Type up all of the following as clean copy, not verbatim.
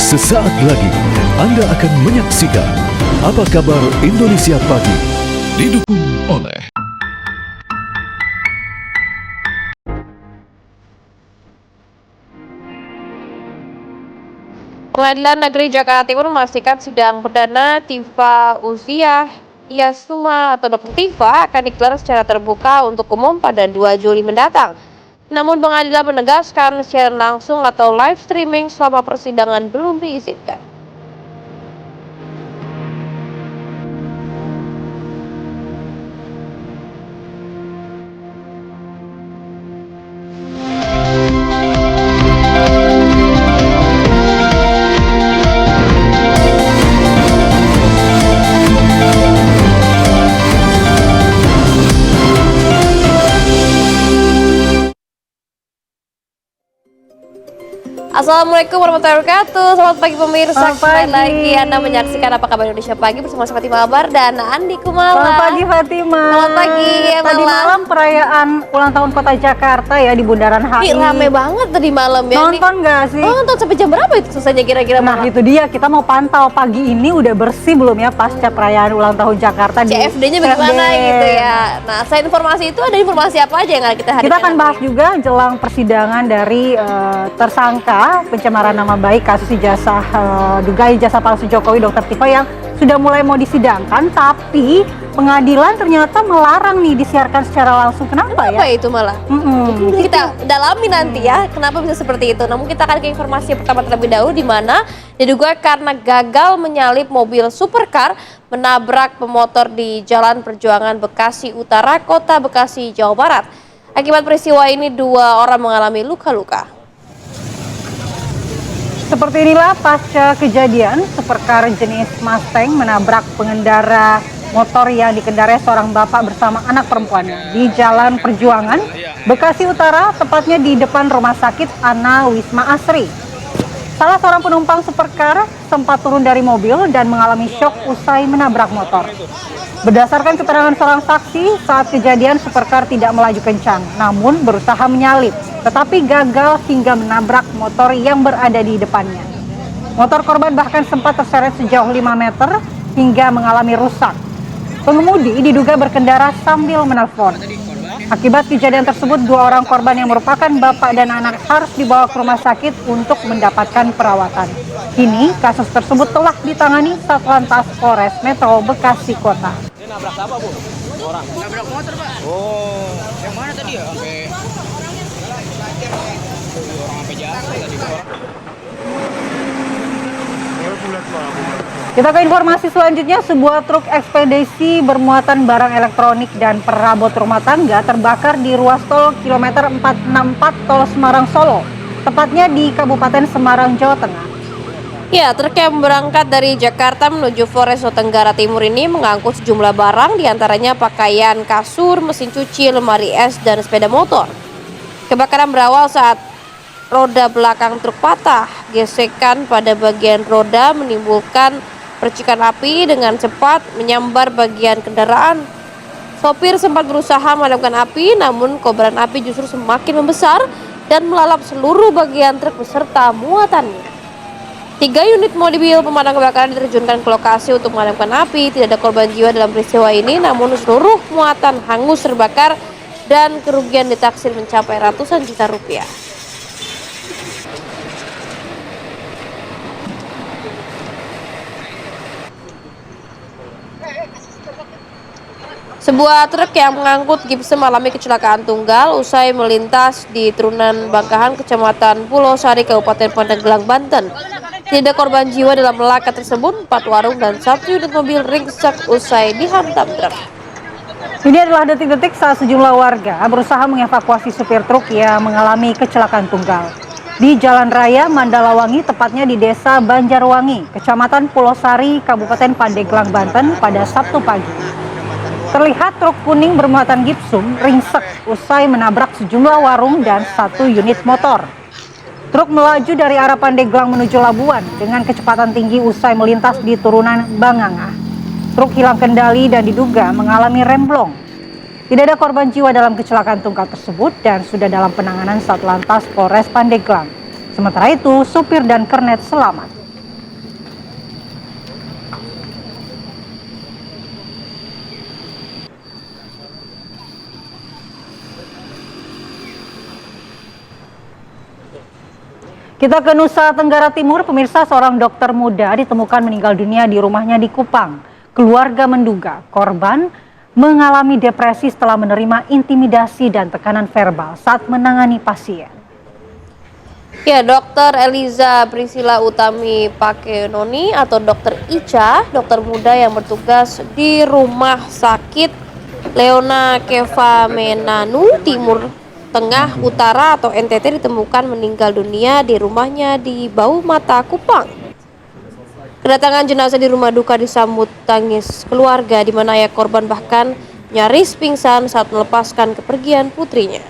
Sesaat lagi Anda akan menyaksikan Apa Kabar Indonesia Pagi, didukung oleh Pengadilan Negeri Jakarta Timur memastikan sidang perdana Tifa Uziah Yasuma atau Dr. Tifa akan digelar secara terbuka untuk umum pada 2 Juli mendatang. Namun pengadilan menegaskan siaran langsung atau live streaming selama persidangan belum diizinkan. Assalamualaikum warahmatullahi wabarakatuh. Selamat pagi pemirsa. Kembali lagi Anda menyaksikan Apa Kabar Indonesia Pagi bersama Fatima Abar dan Andi Kumala. Selamat pagi Fatima. Selamat pagi. Tadi malam perayaan ulang tahun Kota Jakarta ya di Bundaran HI. Rame banget tadi malam ya. Nonton nggak sih? Nonton sampai jam berapa itu selesainya kira-kira? Nah itu dia, kita mau pantau pagi ini udah bersih belum ya pasca perayaan ulang tahun Jakarta di CFD-nya bagaimana gitu ya. Nah selain informasi itu ada informasi apa aja yang akan kita hadirkan? Kita akan bahas juga jelang persidangan dari tersangka pencemaran nama baik kasus dugaan ijazah palsu Jokowi Dr. Tifa yang sudah mulai mau disidangkan, tapi pengadilan ternyata melarang nih disiarkan secara langsung. Kenapa ya? Itu malah? Kita dalami nanti ya, kenapa bisa seperti itu. Namun kita akan ke informasi pertama terlebih dahulu, di mana diduga karena gagal menyalip mobil supercar menabrak pemotor di Jalan Perjuangan Bekasi Utara, Kota Bekasi, Jawa Barat. Akibat peristiwa ini 2 orang mengalami luka-luka. Seperti inilah pasca kejadian supercar jenis Mustang menabrak pengendara motor yang dikendarai seorang bapak bersama anak perempuannya di Jalan Perjuangan, Bekasi Utara, tepatnya di depan Rumah Sakit Ana Wisma Asri. Salah seorang penumpang supercar sempat turun dari mobil dan mengalami syok usai menabrak motor. Berdasarkan keterangan seorang saksi, saat kejadian supercar tidak melaju kencang, namun berusaha menyalip, tetapi gagal hingga menabrak motor yang berada di depannya. Motor korban bahkan sempat terseret sejauh 5 meter hingga mengalami rusak. Pengemudi diduga berkendara sambil menelpon. Akibat kejadian tersebut, 2 orang korban yang merupakan bapak dan anak harus dibawa ke rumah sakit untuk mendapatkan perawatan. Kini kasus tersebut telah ditangani Satlantas Polres Metro Bekasi Kota. Dia nabrak apa, Bu? Orang. Nabrak motor, Pak. Oh, yang mana tadi ya? Sampai orang sampai jatuh tadi, Pak. Kita ke informasi selanjutnya, sebuah truk ekspedisi bermuatan barang elektronik dan perabot rumah tangga terbakar di ruas tol kilometer 464 Tol Semarang Solo, tepatnya di Kabupaten Semarang, Jawa Tengah. Ya, truk yang berangkat dari Jakarta menuju Flores, Nusa Tenggara Timur ini mengangkut sejumlah barang, diantaranya pakaian, kasur, mesin cuci, lemari es, dan sepeda motor. Kebakaran berawal saat roda belakang truk patah. Gesekan pada bagian roda menimbulkan percikan api dengan cepat menyambar bagian kendaraan. Sopir sempat berusaha memadamkan api, namun kobaran api justru semakin membesar dan melalap seluruh bagian truk beserta muatannya. 3 unit mobil pemadam kebakaran diterjunkan ke lokasi untuk memadamkan api. Tidak ada korban jiwa dalam peristiwa ini, namun seluruh muatan hangus terbakar dan kerugian ditaksir mencapai ratusan juta rupiah. Sebuah truk yang mengangkut gipsum mengalami kecelakaan tunggal usai melintas di Turunan Bangkahan, Kecamatan Pulau Sari, Kabupaten Pandeglang, Banten. Tidak ada korban jiwa dalam laka tersebut. 4 warung dan 1 unit mobil ringsek usai dihantam truk. Ini adalah detik-detik saat sejumlah warga berusaha mengevakuasi supir truk yang mengalami kecelakaan tunggal di Jalan Raya Mandalawangi, tepatnya di Desa Banjarwangi, Kecamatan Pulau Sari, Kabupaten Pandeglang, Banten pada Sabtu pagi. Terlihat truk kuning bermuatan gipsum ringsek usai menabrak sejumlah warung dan 1 unit motor. Truk melaju dari arah Pandeglang menuju Labuan dengan kecepatan tinggi usai melintas di turunan Bangangah. Truk hilang kendali dan diduga mengalami remblong. Tidak ada korban jiwa dalam kecelakaan tunggal tersebut dan sudah dalam penanganan Satlantas Polres Pandeglang. Sementara itu, supir dan kernet selamat. Kita ke Nusa Tenggara Timur, pemirsa, seorang dokter muda ditemukan meninggal dunia di rumahnya di Kupang. Keluarga menduga korban mengalami depresi setelah menerima intimidasi dan tekanan verbal saat menangani pasien. Ya, Dr. Eliza Priscilla Utami Pakenoni atau Dr. Ica, dokter muda yang bertugas di Rumah Sakit Leona Kevamenanu Timur Tengah Utara atau NTT ditemukan meninggal dunia di rumahnya di Bau Mata, Kupang. Kedatangan jenazah di rumah duka disambut tangis keluarga, di mana ayah korban bahkan nyaris pingsan saat melepaskan kepergian putrinya.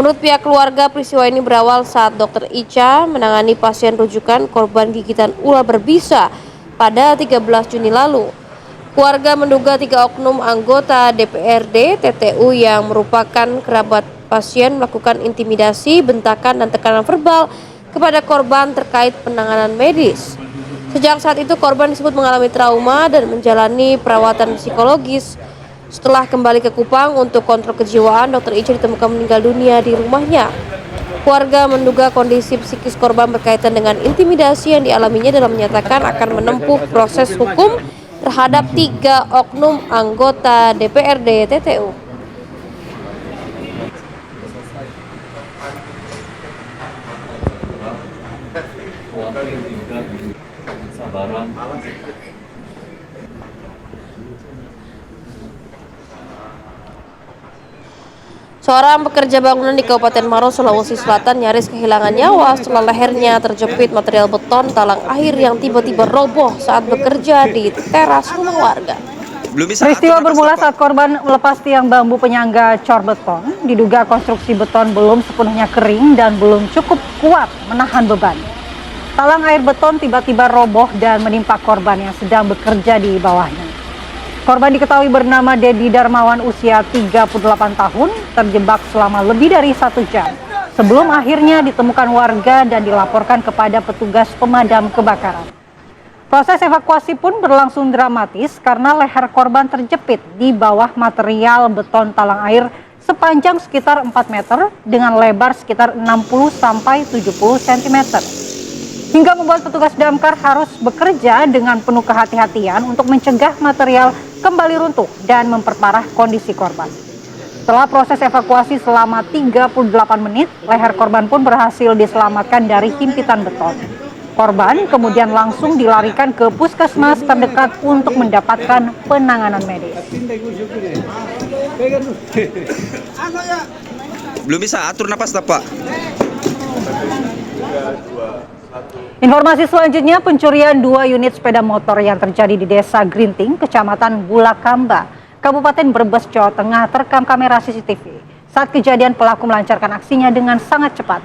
Menurut pihak keluarga, peristiwa ini berawal saat Dr. Ica menangani pasien rujukan korban gigitan ular berbisa pada 13 Juni lalu. Keluarga menduga 3 oknum anggota DPRD TTU yang merupakan kerabat pasien melakukan intimidasi, bentakan, dan tekanan verbal kepada korban terkait penanganan medis. Sejak saat itu korban disebut mengalami trauma dan menjalani perawatan psikologis. Setelah kembali ke Kupang untuk kontrol kejiwaan, Dr. Ica ditemukan meninggal dunia di rumahnya. Keluarga menduga kondisi psikis korban berkaitan dengan intimidasi yang dialaminya dalam menyatakan akan menempuh proses hukum terhadap 3 oknum anggota DPRD TTU. Seorang pekerja bangunan di Kabupaten Maros, Sulawesi Selatan nyaris kehilangan nyawa setelah lehernya terjepit material beton talang air yang tiba-tiba roboh saat bekerja di teras rumah warga. Peristiwa bermula saat korban melepas tiang bambu penyangga cor beton. Diduga konstruksi beton belum sepenuhnya kering dan belum cukup kuat menahan beban. Talang air beton tiba-tiba roboh dan menimpa korban yang sedang bekerja di bawahnya. Korban diketahui bernama Dedi Darmawan, usia 38 tahun, terjebak selama lebih dari 1 jam sebelum akhirnya ditemukan warga dan dilaporkan kepada petugas pemadam kebakaran. Proses evakuasi pun berlangsung dramatis karena leher korban terjepit di bawah material beton talang air sepanjang sekitar 4 meter dengan lebar sekitar 60-70 cm. Hingga membuat petugas damkar harus bekerja dengan penuh kehati-hatian untuk mencegah material kembali runtuh dan memperparah kondisi korban. Setelah proses evakuasi selama 38 menit, leher korban pun berhasil diselamatkan dari himpitan beton. Korban kemudian langsung dilarikan ke puskesmas terdekat untuk mendapatkan penanganan medis. Belum bisa atur napas, Pak. Informasi selanjutnya, pencurian 2 unit sepeda motor yang terjadi di Desa Grinting, Kecamatan Bulakamba, Kabupaten Brebes, Jawa Tengah terekam kamera CCTV. Saat kejadian, pelaku melancarkan aksinya dengan sangat cepat.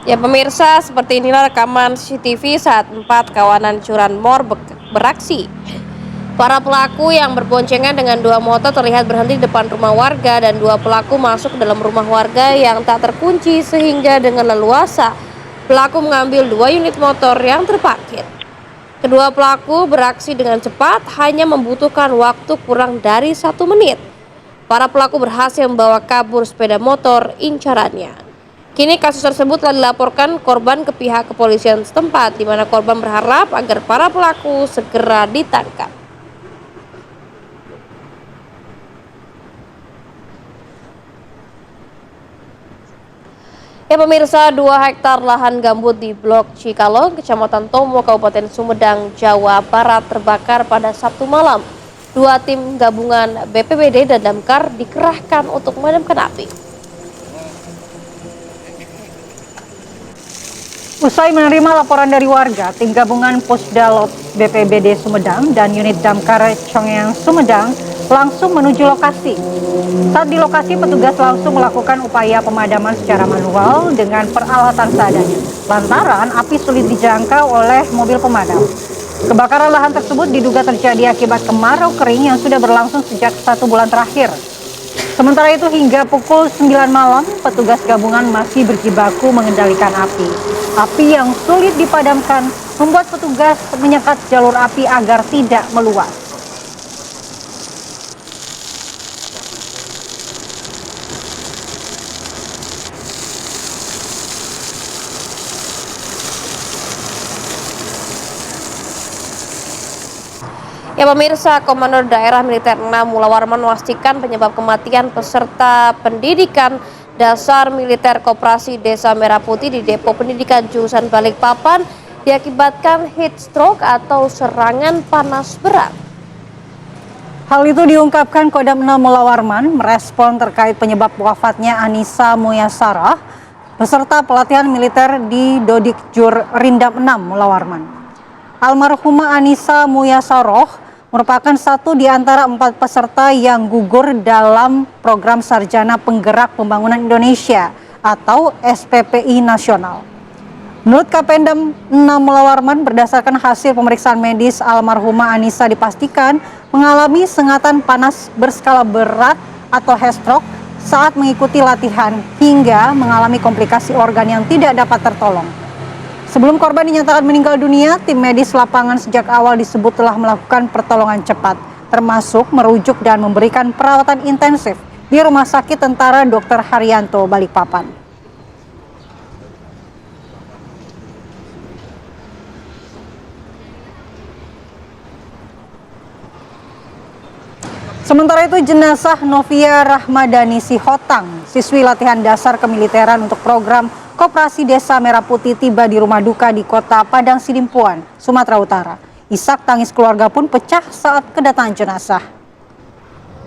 Ya pemirsa, seperti inilah rekaman CCTV saat 4 kawanan curanmor beraksi. Para pelaku yang berboncengan dengan 2 motor terlihat berhenti di depan rumah warga dan 2 pelaku masuk ke dalam rumah warga yang tak terkunci sehingga dengan leluasa pelaku mengambil 2 unit motor yang terparkir. Kedua pelaku beraksi dengan cepat, hanya membutuhkan waktu kurang dari 1 menit. Para pelaku berhasil membawa kabur sepeda motor incarannya. Kini kasus tersebut telah dilaporkan korban ke pihak kepolisian setempat, di mana korban berharap agar para pelaku segera ditangkap. Ya pemirsa, 2 hektar lahan gambut di Blok Cikalong, Kecamatan Tomo, Kabupaten Sumedang, Jawa Barat terbakar pada Sabtu malam. 2 tim gabungan BPBD dan Damkar dikerahkan untuk memadamkan api. Usai menerima laporan dari warga, tim gabungan Pusdalop BPBD Sumedang dan unit Damkar Chongyang Sumedang langsung menuju lokasi. Saat di lokasi, petugas langsung melakukan upaya pemadaman secara manual dengan peralatan seadanya, lantaran api sulit dijangkau oleh mobil pemadam. Kebakaran lahan tersebut diduga terjadi akibat kemarau kering yang sudah berlangsung sejak 1 bulan terakhir. Sementara itu hingga pukul 9 malam, petugas gabungan masih berjibaku mengendalikan api. Api yang sulit dipadamkan membuat petugas menyekat jalur api agar tidak meluas. Ya pemirsa, Komando Daerah Militer 6 Mula Warman memastikan penyebab kematian peserta pendidikan dasar militer Koperasi Desa Merah Putih di Depo Pendidikan Jurusan Balikpapan diakibatkan heat stroke atau serangan panas berat. Hal itu diungkapkan Kodam 6 Mula Warman merespon terkait penyebab wafatnya Anissa Muyasarah, peserta pelatihan militer di Dodikjur Rindam 6 Mula Warman. Almarhumah Anissa Muyasarah merupakan satu di antara 4 peserta yang gugur dalam program Sarjana Penggerak Pembangunan Indonesia atau SPPI Nasional. Menurut Kapendam 6 Mula Warman, berdasarkan hasil pemeriksaan medis, almarhumah Anissa dipastikan mengalami sengatan panas berskala berat atau heat stroke saat mengikuti latihan hingga mengalami komplikasi organ yang tidak dapat tertolong. Sebelum korban dinyatakan meninggal dunia, tim medis lapangan sejak awal disebut telah melakukan pertolongan cepat, termasuk merujuk dan memberikan perawatan intensif di Rumah Sakit Tentara Dr. Haryanto, Balikpapan. Sementara itu, jenazah Novia Rahmadani Sihotang, siswi latihan dasar kemiliteran untuk program Koperasi Desa Merah Putih tiba di rumah duka di Kota Padang Sidimpuan, Sumatera Utara. Isak tangis keluarga pun pecah saat kedatangan jenazah.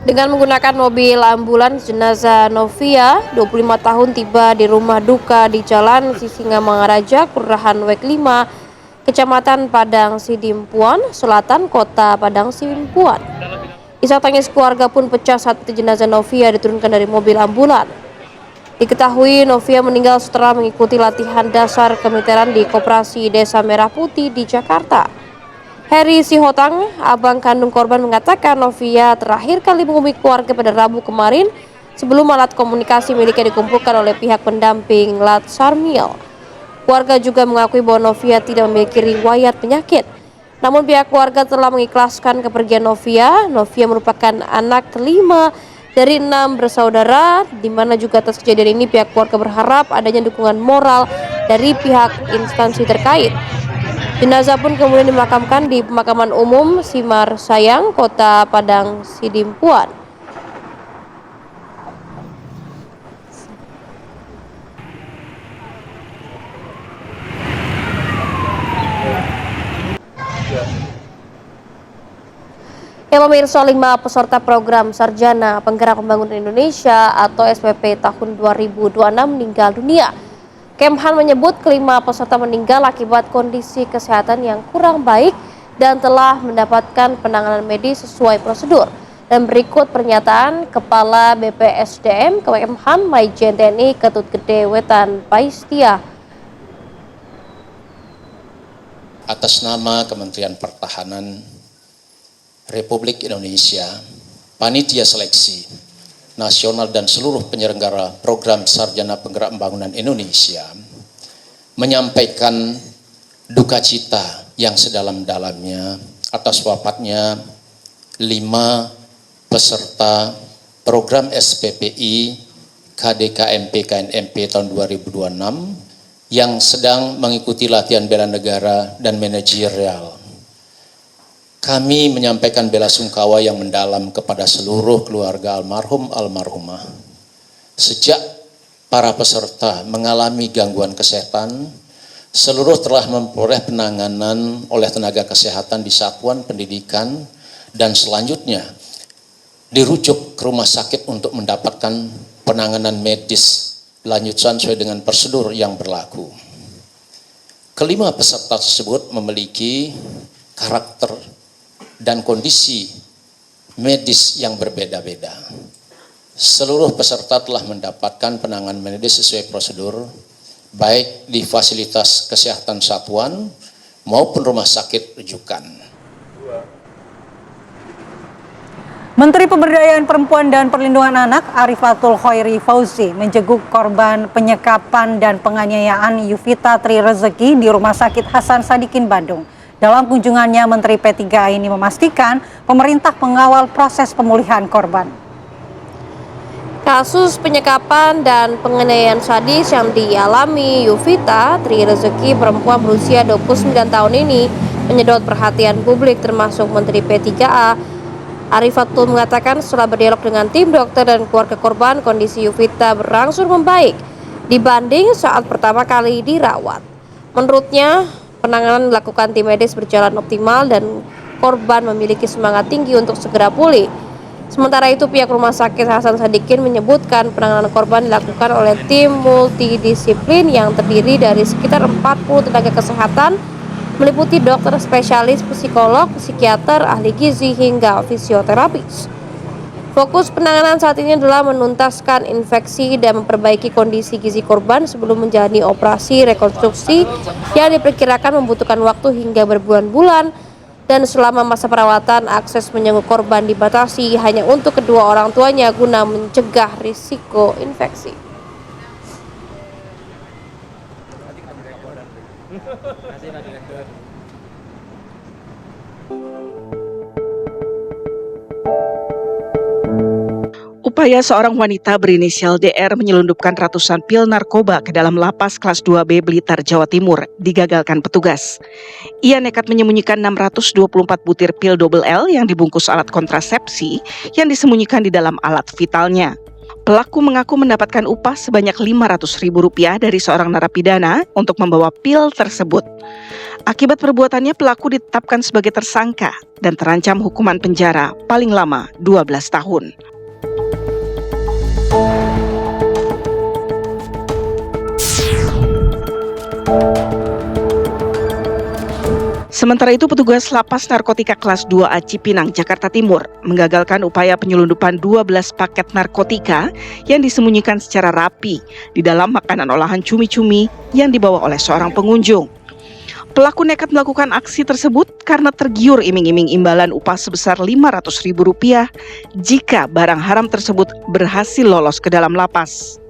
Dengan menggunakan mobil ambulans, jenazah Novia, 25 tahun, tiba di rumah duka di Jalan Sisingamangaraja, Kelurahan Wek 5, Kecamatan Padang Sidimpuan, Selatan Kota Padang Sidimpuan. Isak tangis keluarga pun pecah saat jenazah Novia diturunkan dari mobil ambulans. Diketahui Novia meninggal setelah mengikuti latihan dasar kemiliteran di Koperasi Desa Merah Putih di Jakarta. Heri Sihotang, abang kandung korban, mengatakan Novia terakhir kali menghubungi keluarga pada Rabu kemarin sebelum alat komunikasi miliknya dikumpulkan oleh pihak pendamping Lat Sarmil. Keluarga juga mengakui bahwa Novia tidak memiliki riwayat penyakit. Namun pihak keluarga telah mengikhlaskan kepergian Novia. Novia merupakan anak kelima dari 6 bersaudara, di mana juga atas kejadian ini pihak keluarga berharap adanya dukungan moral dari pihak instansi terkait. Jenazah pun kemudian dimakamkan di Pemakaman Umum Simar Sayang, Kota Padang Sidimpuan. Ya pemirsa, 5 peserta program Sarjana Penggerak Pembangunan Indonesia atau SPP tahun 2026 meninggal dunia. Kemhan menyebut kelima peserta meninggal akibat kondisi kesehatan yang kurang baik dan telah mendapatkan penanganan medis sesuai prosedur. Dan berikut pernyataan Kepala BPSDM Kemhan Maijen TNI Ketut Gede Wetan Paistia. Atas nama Kementerian Pertahanan Republik Indonesia, Panitia Seleksi Nasional dan seluruh penyelenggara program Sarjana Penggerak Pembangunan Indonesia menyampaikan duka cita yang sedalam-dalamnya atas wafatnya 5 peserta program SPPI KDKMP KNMP tahun 2026 yang sedang mengikuti latihan bela negara dan manajerial. Kami menyampaikan bela sungkawa yang mendalam kepada seluruh keluarga almarhum almarhumah. Sejak para peserta mengalami gangguan kesehatan, seluruh telah memperoleh penanganan oleh tenaga kesehatan di satuan pendidikan dan selanjutnya dirujuk ke rumah sakit untuk mendapatkan penanganan medis lanjutan sesuai dengan prosedur yang berlaku. Kelima peserta tersebut memiliki karakter dan kondisi medis yang berbeda-beda. Seluruh peserta telah mendapatkan penanganan medis sesuai prosedur, baik di fasilitas kesehatan satuan maupun rumah sakit rujukan. Menteri Pemberdayaan Perempuan dan Perlindungan Anak Arifatul Khoiri Fauzi menjenguk korban penyekapan dan penganiayaan Yuvita Tri Rezeki di Rumah Sakit Hasan Sadikin, Bandung. Dalam kunjungannya, Menteri P3 ini memastikan pemerintah mengawal proses pemulihan korban. Kasus penyekapan dan penganiayaan sadis yang dialami Yuvita Tri Rezeki, perempuan berusia 29 tahun ini, menyedot perhatian publik termasuk Menteri P3A. Arif Fatul mengatakan setelah berdialog dengan tim dokter dan keluarga korban, kondisi Yovita berangsur membaik dibanding saat pertama kali dirawat. Menurutnya, penanganan dilakukan tim medis berjalan optimal dan korban memiliki semangat tinggi untuk segera pulih. Sementara itu, pihak Rumah Sakit Hasan Sadikin menyebutkan penanganan korban dilakukan oleh tim multidisiplin yang terdiri dari sekitar 40 tenaga kesehatan, meliputi dokter spesialis, psikolog, psikiater, ahli gizi, hingga fisioterapis. Fokus penanganan saat ini adalah menuntaskan infeksi dan memperbaiki kondisi gizi korban sebelum menjalani operasi rekonstruksi yang diperkirakan membutuhkan waktu hingga berbulan-bulan. Dan selama masa perawatan, akses menjenguk korban dibatasi hanya untuk kedua orang tuanya guna mencegah risiko infeksi. Upaya seorang wanita berinisial DR menyelundupkan ratusan pil narkoba ke dalam lapas kelas 2B Blitar, Jawa Timur digagalkan petugas. Ia nekat menyembunyikan 624 butir pil double L yang dibungkus alat kontrasepsi yang disembunyikan di dalam alat vitalnya. Pelaku mengaku mendapatkan upah sebanyak Rp500.000 dari seorang narapidana untuk membawa pil tersebut. Akibat perbuatannya, pelaku ditetapkan sebagai tersangka dan terancam hukuman penjara paling lama 12 tahun. Sementara itu, petugas Lapas Narkotika Kelas 2A Cipinang, Jakarta Timur menggagalkan upaya penyelundupan 12 paket narkotika yang disembunyikan secara rapi di dalam makanan olahan cumi-cumi yang dibawa oleh seorang pengunjung. Pelaku nekat melakukan aksi tersebut karena tergiur iming-iming imbalan upah sebesar Rp500.000 jika barang haram tersebut berhasil lolos ke dalam lapas.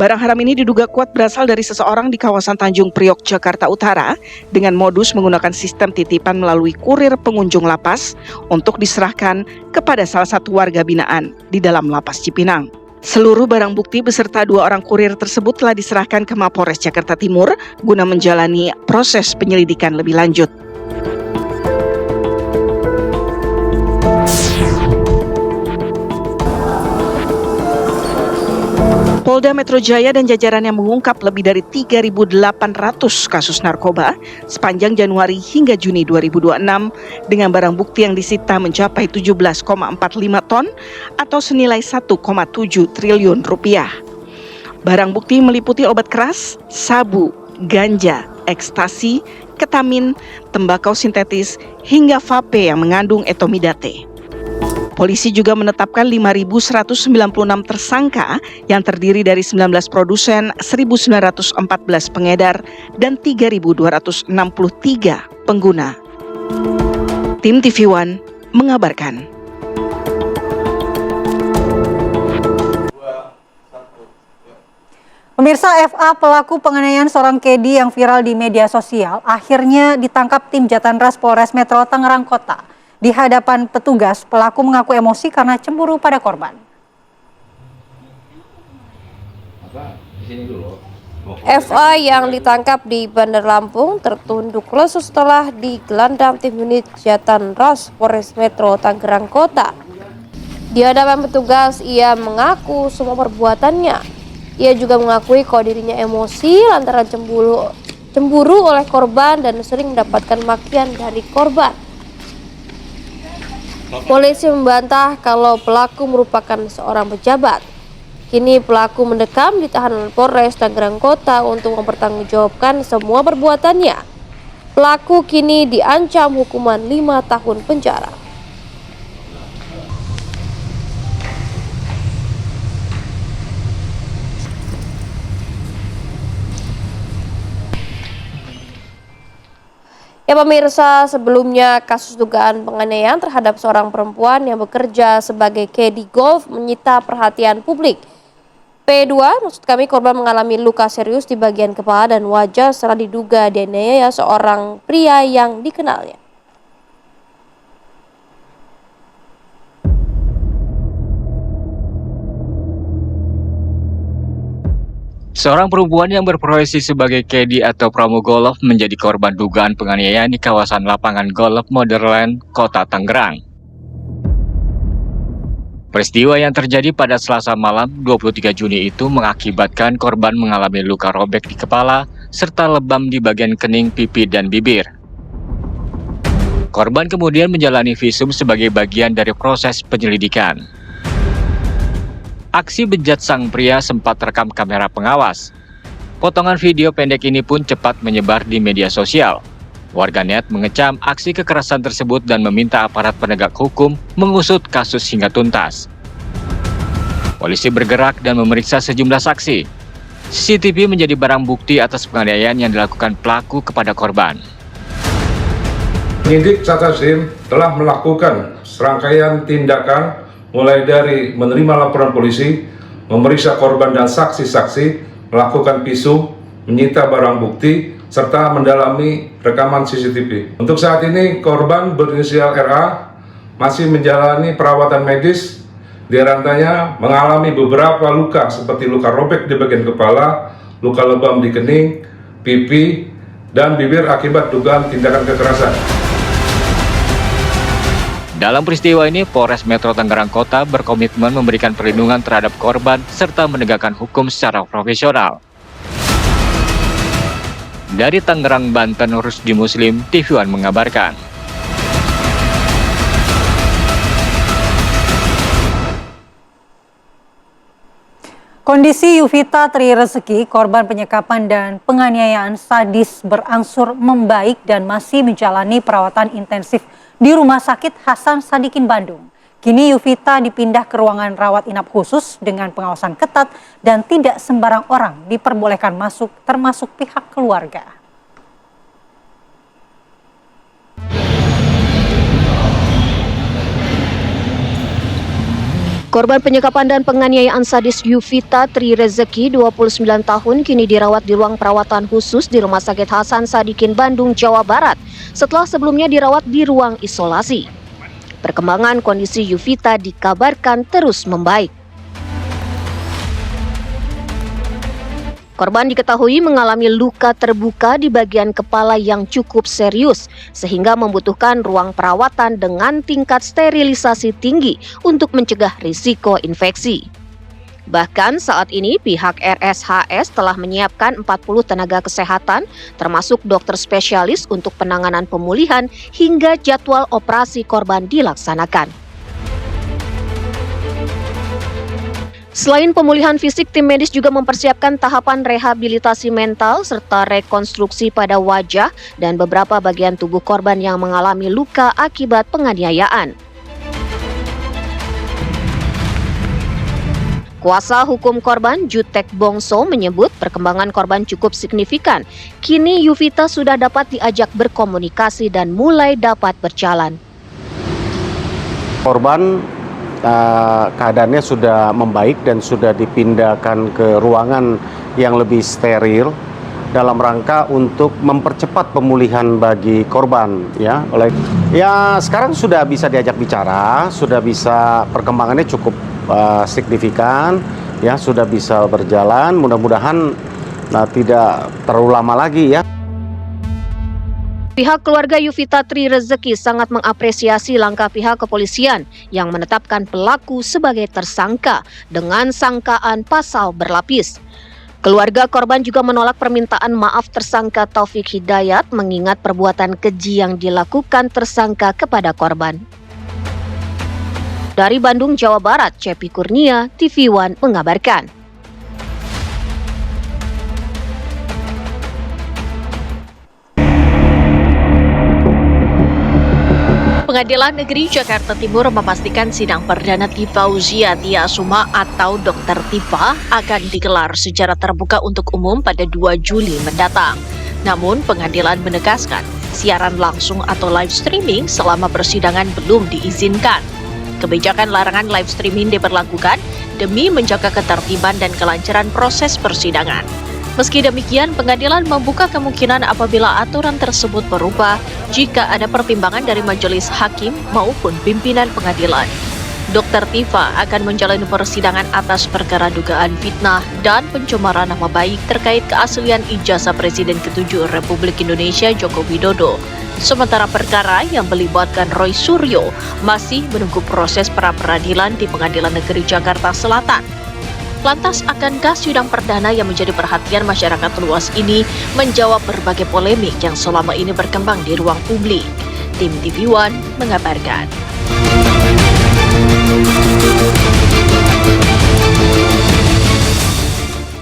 Barang haram ini diduga kuat berasal dari seseorang di kawasan Tanjung Priok, Jakarta Utara dengan modus menggunakan sistem titipan melalui kurir pengunjung lapas untuk diserahkan kepada salah satu warga binaan di dalam lapas Cipinang. Seluruh barang bukti beserta 2 orang kurir tersebut telah diserahkan ke Mapolres Jakarta Timur guna menjalani proses penyelidikan lebih lanjut. Polda Metro Jaya dan jajarannya mengungkap lebih dari 3.800 kasus narkoba sepanjang Januari hingga Juni 2026 dengan barang bukti yang disita mencapai 17,45 ton atau senilai 1,7 triliun rupiah. Barang bukti meliputi obat keras, sabu, ganja, ekstasi, ketamin, tembakau sintetis, hingga vape yang mengandung etomidate. Polisi juga menetapkan 5.196 tersangka yang terdiri dari 19 produsen, 1.914 pengedar, dan 3.263 pengguna. Tim TV One mengabarkan. Pemirsa, FA pelaku penganiayaan seorang kedi yang viral di media sosial akhirnya ditangkap tim Jatanras Polres Metro Tangerang Kota. Di hadapan petugas, pelaku mengaku emosi karena cemburu pada korban. FA yang ditangkap di Bandar Lampung tertunduk lesu setelah digelandang tim unit Jatanras Polres Metro Tangerang Kota. Di hadapan petugas, ia mengaku semua perbuatannya. Ia juga mengakui kalau dirinya emosi lantaran cemburu oleh korban dan sering mendapatkan makian dari korban. Polisi membantah kalau pelaku merupakan seorang pejabat. Kini pelaku mendekam di tahanan Polres Tangerang Kota untuk mempertanggungjawabkan semua perbuatannya. Pelaku kini diancam hukuman 5 tahun penjara. Ya pemirsa, sebelumnya kasus dugaan penganiayaan terhadap seorang perempuan yang bekerja sebagai caddy golf menyita perhatian publik. P2, maksud kami korban mengalami luka serius di bagian kepala dan wajah setelah diduga dianiaya seorang pria yang dikenalnya. Seorang perempuan yang berprofesi sebagai caddy atau pramugolf menjadi korban dugaan penganiayaan di kawasan lapangan golf Motherland, Kota Tangerang. Peristiwa yang terjadi pada Selasa malam 23 Juni itu mengakibatkan korban mengalami luka robek di kepala serta lebam di bagian kening, pipi, dan bibir. Korban kemudian menjalani visum sebagai bagian dari proses penyelidikan. Aksi bejat sang pria sempat terekam kamera pengawas. Potongan video pendek ini pun cepat menyebar di media sosial. Warganet mengecam aksi kekerasan tersebut dan meminta aparat penegak hukum mengusut kasus hingga tuntas. Polisi bergerak dan memeriksa sejumlah saksi. CCTV menjadi barang bukti atas penganiayaan yang dilakukan pelaku kepada korban. Penyidik Satreskrim telah melakukan serangkaian tindakan mulai dari menerima laporan polisi, memeriksa korban dan saksi-saksi, melakukan visum, menyita barang bukti, serta mendalami rekaman CCTV. Untuk saat ini, korban berinisial RA masih menjalani perawatan medis, diantaranya mengalami beberapa luka seperti luka robek di bagian kepala, luka lebam di kening, pipi, dan bibir akibat dugaan tindakan kekerasan. Dalam peristiwa ini, Polres Metro Tangerang Kota berkomitmen memberikan perlindungan terhadap korban serta menegakkan hukum secara profesional. Dari Tangerang, Banten, Rusdi Muslim, TV One mengabarkan. Kondisi Yuvita Tri Rezeki, korban penyekapan dan penganiayaan sadis berangsur membaik dan masih menjalani perawatan intensif di Rumah Sakit Hasan Sadikin Bandung. Kini Yuvita dipindah ke ruangan rawat inap khusus dengan pengawasan ketat dan tidak sembarang orang diperbolehkan masuk, termasuk pihak keluarga. Korban penyekapan dan penganiayaan sadis Yuvita Tri Rezeki, 29 tahun, kini dirawat di ruang perawatan khusus di Rumah Sakit Hasan Sadikin Bandung, Jawa Barat, setelah sebelumnya dirawat di ruang isolasi. Perkembangan kondisi Yuvita dikabarkan terus membaik. Korban diketahui mengalami luka terbuka di bagian kepala yang cukup serius, sehingga membutuhkan ruang perawatan dengan tingkat sterilisasi tinggi untuk mencegah risiko infeksi. Bahkan saat ini pihak RSHS telah menyiapkan 40 tenaga kesehatan, termasuk dokter spesialis untuk penanganan pemulihan hingga jadwal operasi korban dilaksanakan. Selain pemulihan fisik, tim medis juga mempersiapkan tahapan rehabilitasi mental serta rekonstruksi pada wajah dan beberapa bagian tubuh korban yang mengalami luka akibat penganiayaan. Kuasa hukum korban, Jutek Bongso, menyebut perkembangan korban cukup signifikan. Kini Yuvita sudah dapat diajak berkomunikasi dan mulai dapat berjalan. Korban keadaannya sudah membaik dan sudah dipindahkan ke ruangan yang lebih steril dalam rangka untuk mempercepat pemulihan bagi korban, ya. Sekarang sudah bisa diajak bicara, sudah bisa, perkembangannya cukup signifikan, ya, sudah bisa berjalan. Mudah-mudahan tidak terlalu lama lagi, ya. Pihak keluarga Yuvita Tri Rezeki sangat mengapresiasi langkah pihak kepolisian yang menetapkan pelaku sebagai tersangka dengan sangkaan pasal berlapis. Keluarga korban juga menolak permintaan maaf tersangka Taufik Hidayat mengingat perbuatan keji yang dilakukan tersangka kepada korban. Dari Bandung, Jawa Barat, Cepi Kurnia, TV One mengabarkan. Pengadilan Negeri Jakarta Timur memastikan sidang perdana Fauzia Tia Suma atau Dr. Tifa akan digelar secara terbuka untuk umum pada 2 Juli mendatang. Namun pengadilan menegaskan siaran langsung atau live streaming selama persidangan belum diizinkan. Kebijakan larangan live streaming diberlakukan demi menjaga ketertiban dan kelancaran proses persidangan. Meski demikian, pengadilan membuka kemungkinan apabila aturan tersebut berubah jika ada pertimbangan dari majelis hakim maupun pimpinan pengadilan. Dr. Tifa akan menjalani persidangan atas perkara dugaan fitnah dan pencemaran nama baik terkait keaslian ijazah Presiden ke-7 Republik Indonesia Joko Widodo. Sementara perkara yang melibatkan Roy Suryo masih menunggu proses pra-peradilan di Pengadilan Negeri Jakarta Selatan. Lantas, akankah sidang perdana yang menjadi perhatian masyarakat luas ini menjawab berbagai polemik yang selama ini berkembang di ruang publik? Tim TV One mengabarkan.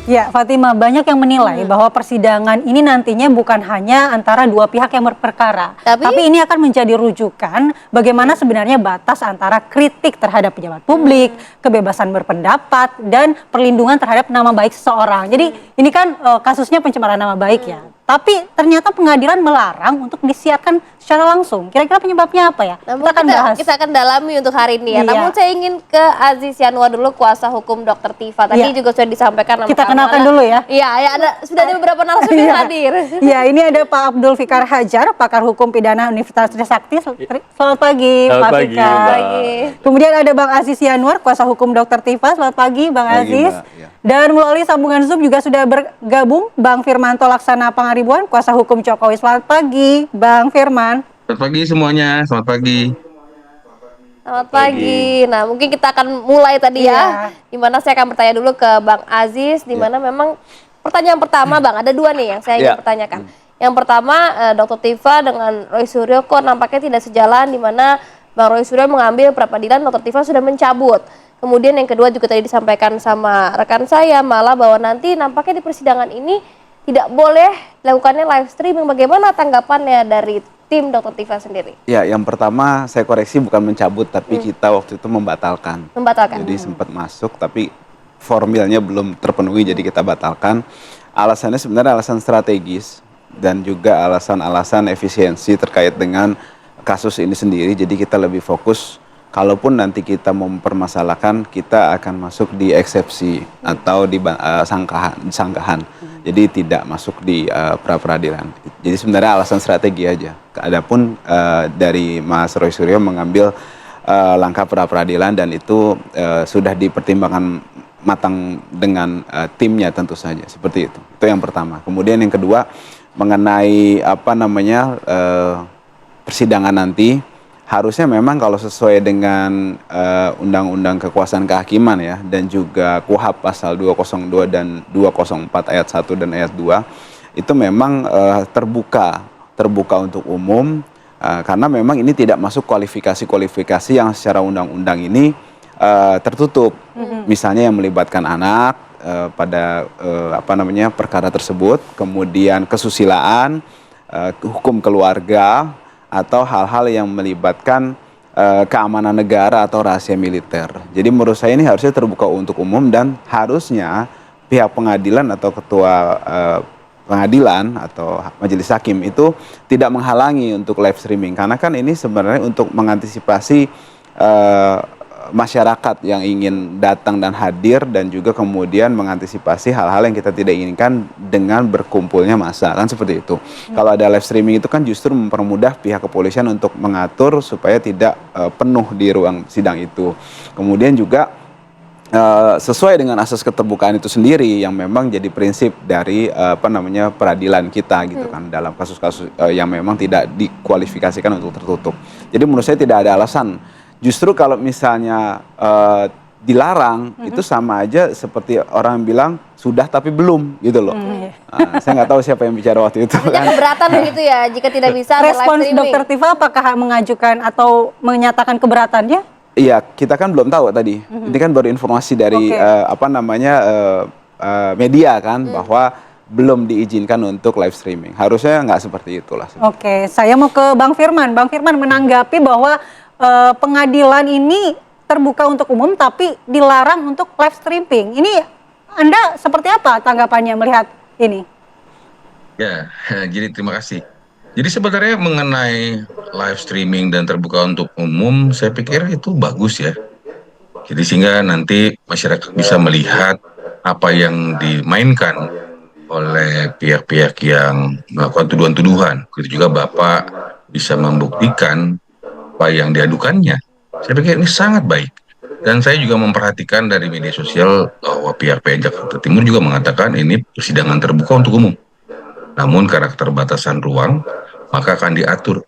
Ya, Fatima, banyak yang menilai bahwa persidangan ini nantinya bukan hanya antara dua pihak yang berperkara, tapi ini akan menjadi rujukan bagaimana sebenarnya batas antara kritik terhadap pejabat publik, kebebasan berpendapat, dan perlindungan terhadap nama baik seseorang. Jadi ini kan kasusnya pencemaran nama baik ya. Tapi ternyata pengadilan melarang untuk disiarkan secara langsung. Kira-kira penyebabnya apa ya? Kita akan dalami untuk hari ini ya. Iya. Namun saya ingin ke Aziz Yanwar dulu, kuasa hukum Dr. Tifa. Tadi juga sudah disampaikan nama kita kenalkan dulu ya. Iya, sudah ada beberapa narasumber hadir. Ya, ini ada Pak Abdul Fikar Hajar, pakar hukum pidana Universitas Trisakti. Selamat pagi, Pak Fikar. Kemudian ada Bang Aziz Yanwar, kuasa hukum Dr. Tifa. Selamat pagi, Bang Aziz. Dan melalui sambungan Zoom juga sudah bergabung Bang Firmanto Laksana Pangaribuan, kuasa hukum Jokowi. Selamat pagi, Bang Firman. Selamat pagi semuanya, selamat pagi. Selamat pagi. Nah, mungkin kita akan mulai tadi ya. Dimana saya akan bertanya dulu ke Bang Aziz, dimana memang pertanyaan pertama Bang, ada dua nih yang saya ingin pertanyakan. Yang pertama, Dr. Tifa dengan Roy Suryo kok nampaknya tidak sejalan, dimana Bang Roy Suryo mengambil pra-peradilan, Dr. Tifa sudah mencabut. Kemudian yang kedua juga tadi disampaikan sama rekan saya malah bahwa nanti nampaknya di persidangan ini tidak boleh dilakukannya live streaming. Bagaimana tanggapannya dari tim Dr. Tifa sendiri? Ya, yang pertama saya koreksi bukan mencabut, tapi kita waktu itu membatalkan. Jadi sempat masuk, tapi formilnya belum terpenuhi, jadi kita batalkan. Alasannya sebenarnya alasan strategis dan juga alasan-alasan efisiensi terkait dengan kasus ini sendiri. Jadi kita lebih fokus. Kalaupun nanti kita mempermasalahkan, kita akan masuk di eksepsi atau di sangkahan. Jadi tidak masuk di pra-peradilan. Jadi sebenarnya alasan strategi aja. Adapun dari Mas Roy Suryo mengambil langkah pra-peradilan dan itu sudah dipertimbangkan matang dengan timnya tentu saja. Seperti itu. Itu yang pertama. Kemudian yang kedua mengenai persidangan nanti. Harusnya memang kalau sesuai dengan Undang-Undang Kekuasaan Kehakiman ya, dan juga KUHP pasal 202 dan 204 ayat 1 dan ayat 2, itu memang terbuka untuk umum, karena memang ini tidak masuk kualifikasi yang secara undang-undang ini tertutup. Misalnya yang melibatkan anak pada perkara tersebut, kemudian kesusilaan, hukum keluarga, atau hal-hal yang melibatkan keamanan negara atau rahasia militer. Jadi menurut saya ini harusnya terbuka untuk umum dan harusnya pihak pengadilan atau ketua pengadilan atau majelis hakim itu tidak menghalangi untuk live streaming. Karena kan ini sebenarnya untuk mengantisipasi masyarakat yang ingin datang dan hadir, dan juga kemudian mengantisipasi hal-hal yang kita tidak inginkan dengan berkumpulnya massa, kan seperti itu. Kalau ada live streaming itu kan justru mempermudah pihak kepolisian untuk mengatur supaya tidak penuh di ruang sidang itu. Kemudian juga sesuai dengan asas keterbukaan itu sendiri yang memang jadi prinsip dari peradilan kita gitu kan, dalam kasus-kasus yang memang tidak dikualifikasikan untuk tertutup. Jadi menurut saya tidak ada alasan. Justru kalau misalnya dilarang, itu sama aja seperti orang bilang sudah tapi belum gitu loh. Saya nggak tahu siapa yang bicara waktu itu. Kan keberatan begitu ya jika tidak bisa ada live Respons streaming. Dr. Tifa apakah mengajukan atau menyatakan keberatannya? Iya, kita kan belum tahu tadi. Ini kan baru informasi dari media kan, bahwa belum diizinkan untuk live streaming. Harusnya nggak seperti itulah. Oke, saya mau ke Bang Firman. Bang Firman menanggapi bahwa pengadilan ini terbuka untuk umum tapi dilarang untuk live streaming. Ini Anda seperti apa tanggapannya melihat ini? Ya, jadi terima kasih. Jadi sebenarnya mengenai live streaming dan terbuka untuk umum, saya pikir itu bagus ya. Jadi sehingga nanti masyarakat bisa melihat apa yang dimainkan oleh pihak-pihak yang melakukan tuduhan-tuduhan. Begitu juga Bapak bisa membuktikan apa yang diadukannya. Saya pikir ini sangat baik. Dan saya juga memperhatikan dari media sosial bahwa pihak PN Jakarta Timur juga mengatakan ini persidangan terbuka untuk umum. Namun karena keterbatasan ruang, maka akan diatur.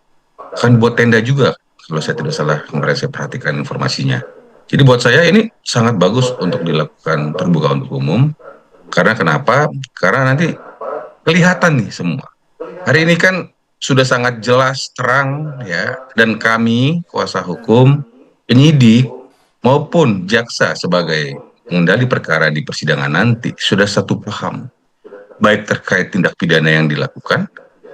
Akan buat tenda juga, kalau saya tidak salah kemarin saya perhatikan informasinya. Jadi buat saya ini sangat bagus untuk dilakukan terbuka untuk umum. Karena kenapa? Karena nanti kelihatan nih semua. Hari ini kan sudah sangat jelas, terang ya, dan kami kuasa hukum, penyidik maupun jaksa sebagai pengendali perkara di persidangan nanti sudah satu paham, baik terkait tindak pidana yang dilakukan,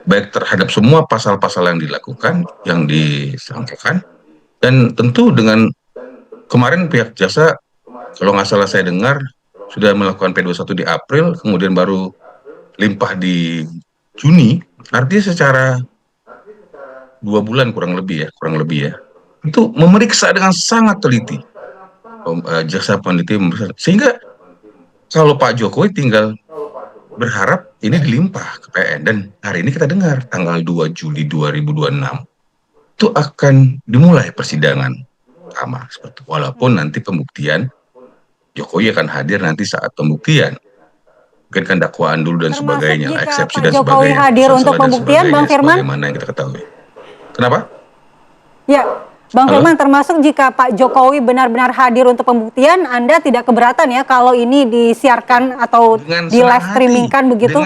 baik terhadap semua pasal-pasal yang dilakukan, yang disangkakan, dan tentu dengan kemarin pihak jaksa, kalau nggak salah saya dengar, sudah melakukan P21 di April, kemudian baru limpah di Juni, artinya secara 2 bulan kurang lebih ya, itu memeriksa dengan sangat teliti. Jaksa peneliti memeriksa. Sehingga kalau Pak Jokowi tinggal berharap ini dilimpah ke PN, dan hari ini kita dengar tanggal 2 Juli 2026 itu akan dimulai persidangan pertama seperti itu. Walaupun nanti pembuktian Jokowi akan hadir nanti saat pembuktian. Mungkin kan dakwaan dulu dan sebagainya, eksepsi dan sebagainya. Jokowi hadir untuk pembuktian, Bang Firman? Bagaimana yang kita ketahui. Kenapa? Ya, Bang Firman, termasuk jika Pak Jokowi benar-benar hadir untuk pembuktian, Anda tidak keberatan ya kalau ini disiarkan atau di live streamingkan begitu?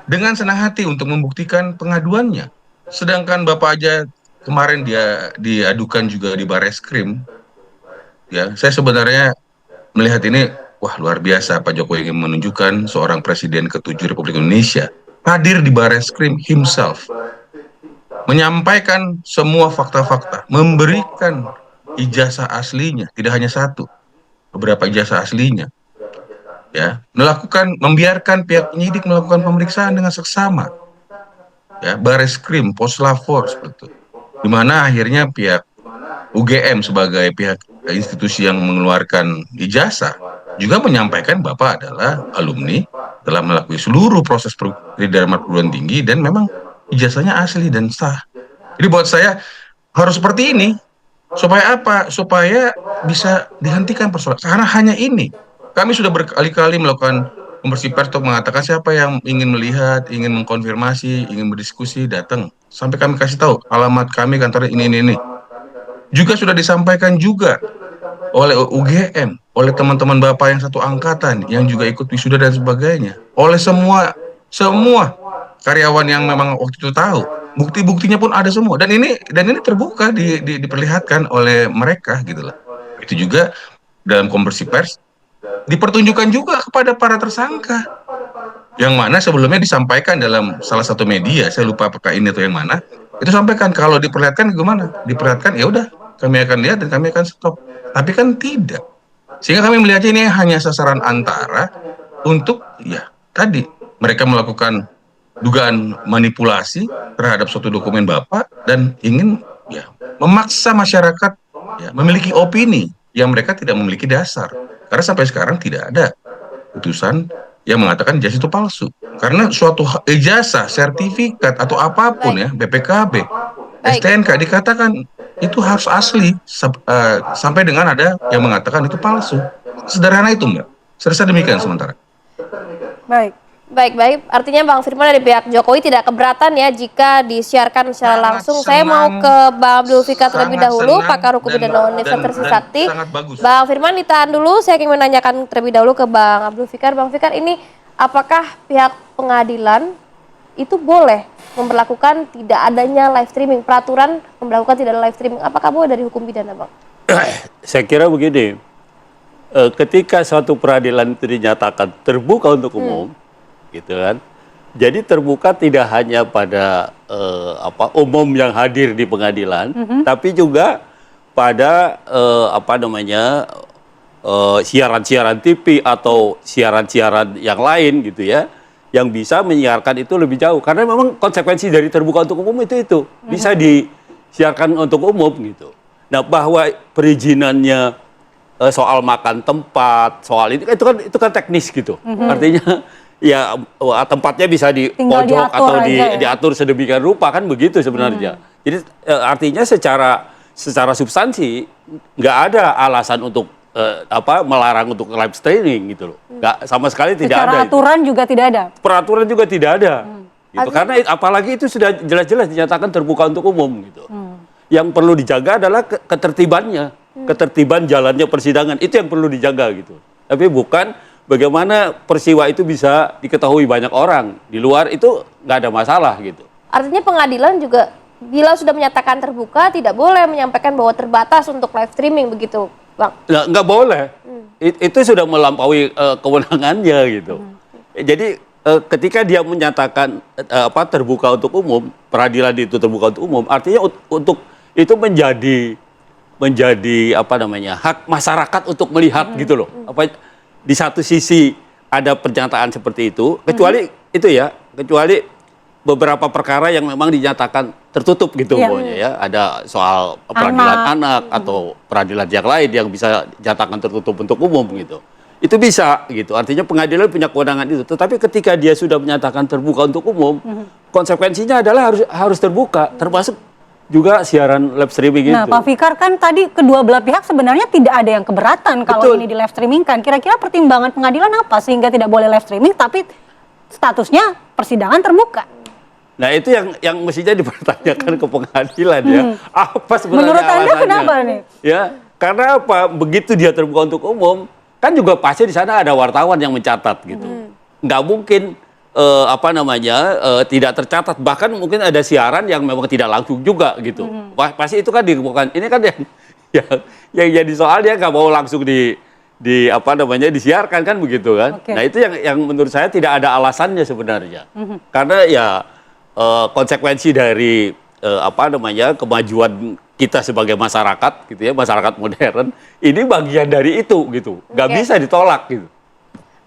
Dengan senang hati untuk membuktikan pengaduannya. Sedangkan Bapak aja kemarin dia diadukan juga di Barreskrim. Ya, saya sebenarnya melihat ini, wah luar biasa, Pak Jokowi ingin menunjukkan seorang presiden ke-7 Republik Indonesia hadir di Barreskrim himself. Menyampaikan semua fakta-fakta, memberikan ijazah aslinya, tidak hanya satu, beberapa ijazah aslinya, ya, membiarkan pihak penyidik melakukan pemeriksaan dengan seksama, ya, Barreskrim, Poslapor, seperti itu, di mana akhirnya pihak UGM sebagai pihak institusi yang mengeluarkan ijazah juga menyampaikan Bapak adalah alumni, telah melalui seluruh proses peredaran perguruan tinggi dan memang ijazahnya asli dan sah. Jadi buat saya harus seperti ini. Supaya apa? Supaya bisa dihentikan persoalan. Karena hanya ini. Kami sudah berkali-kali melakukan konversi pers untuk mengatakan siapa yang ingin melihat, ingin mengkonfirmasi, ingin berdiskusi, datang. Sampai kami kasih tahu alamat kami kantor ini. Juga sudah disampaikan juga oleh UGM, oleh teman-teman Bapak yang satu angkatan, yang juga ikut wisuda dan sebagainya. Oleh semua karyawan yang memang waktu itu tahu, bukti-buktinya pun ada semua, dan ini terbuka diperlihatkan oleh mereka gitu lah. Itu juga dalam konversi pers dipertunjukkan juga kepada para tersangka, yang mana sebelumnya disampaikan dalam salah satu media, saya lupa apakah ini atau yang mana, itu sampaikan kalau diperlihatkan gimana, diperlihatkan ya udah kami akan lihat dan kami akan stop, tapi kan tidak, sehingga kami melihatnya ini hanya sasaran antara untuk ya tadi mereka melakukan dugaan manipulasi terhadap suatu dokumen Bapak dan ingin ya memaksa masyarakat ya memiliki opini yang mereka tidak memiliki dasar. Karena sampai sekarang tidak ada putusan yang mengatakan ijazah itu palsu. Karena suatu ijazah, sertifikat atau apapun ya, BPKB, STNK dikatakan itu harus asli sampai dengan ada yang mengatakan itu palsu. Sederhana itu, Mbak. Serasa demikian sementara. Baik. Artinya Bang Firman dari pihak Jokowi tidak keberatan ya jika disiarkan secara langsung. Saya mau ke Bang Abdul Fikar terlebih dahulu, pakar hukum pidana Universitas Trisakti. Bang Firman ditahan dulu, saya ingin menanyakan terlebih dahulu ke Bang Abdul Fikar. Bang Fikar, ini apakah pihak pengadilan itu boleh memperlakukan tidak adanya live streaming, peraturan memperlakukan tidak ada live streaming, apakah boleh dari hukum pidana, Bang? Saya kira begini, ketika suatu peradilan itu dinyatakan terbuka untuk umum, gitu kan, jadi terbuka tidak hanya pada umum yang hadir di pengadilan, tapi juga pada siaran-siaran TV atau siaran-siaran yang lain gitu ya, yang bisa menyiarkan itu lebih jauh, karena memang konsekuensi dari terbuka untuk umum itu bisa disiarkan untuk umum gitu. Nah, bahwa perizinannya soal makan tempat, soal itu kan teknis gitu, artinya ya tempatnya bisa di pojok atau diatur sedemikian rupa kan begitu sebenarnya. Jadi artinya secara substansi nggak ada alasan untuk melarang untuk live streaming gitu loh. Nggak, sama sekali tidak Secara ada. aturan juga tidak ada. Peraturan juga tidak ada. Gitu. Karena apalagi itu sudah jelas-jelas dinyatakan terbuka untuk umum gitu. Yang perlu dijaga adalah ketertibannya, ketertiban jalannya persidangan itu yang perlu dijaga gitu. Tapi bukan bagaimana peristiwa itu bisa diketahui banyak orang. Di luar itu nggak ada masalah gitu. Artinya pengadilan juga bila sudah menyatakan terbuka tidak boleh menyampaikan bahwa terbatas untuk live streaming begitu, Bang? Nggak boleh. Itu sudah melampaui kewenangannya gitu. Jadi ketika dia menyatakan terbuka untuk umum, peradilan itu terbuka untuk umum, artinya untuk itu menjadi hak masyarakat untuk melihat gitu loh. Di satu sisi ada pernyataan seperti itu, kecuali kecuali beberapa perkara yang memang dinyatakan tertutup gitu pokoknya ya. Ada soal peradilan anak atau peradilan yang lain yang bisa dinyatakan tertutup untuk umum gitu. Itu bisa gitu. Artinya pengadilan punya kewenangan itu. Tetapi ketika dia sudah menyatakan terbuka untuk umum, konsekuensinya adalah harus terbuka, termasuk juga siaran live streaming itu. Nah, Pak Fikar, kan tadi kedua belah pihak sebenarnya tidak ada yang keberatan kalau ini di live streaming kan. Kira-kira pertimbangan pengadilan apa sehingga tidak boleh live streaming tapi statusnya persidangan terbuka? Nah, itu yang mestinya dipertanyakan ke pengadilan ya. Apa sebenarnya Menurut Anda alasannya? kenapa nih? Ya, karena apa? Begitu dia terbuka untuk umum, kan juga pasti di sana ada wartawan yang mencatat gitu. Nggak mungkin tidak tercatat. Bahkan mungkin ada siaran yang memang tidak langsung juga gitu. Pasti itu kan dibukan. Ini kan yang jadi soal dia nggak mau langsung disiarkan kan begitu kan. Nah, itu yang menurut saya tidak ada alasannya sebenarnya. Karena ya konsekuensi dari kemajuan kita sebagai masyarakat gitu ya, masyarakat modern, ini bagian dari itu gitu. Nggak bisa ditolak gitu.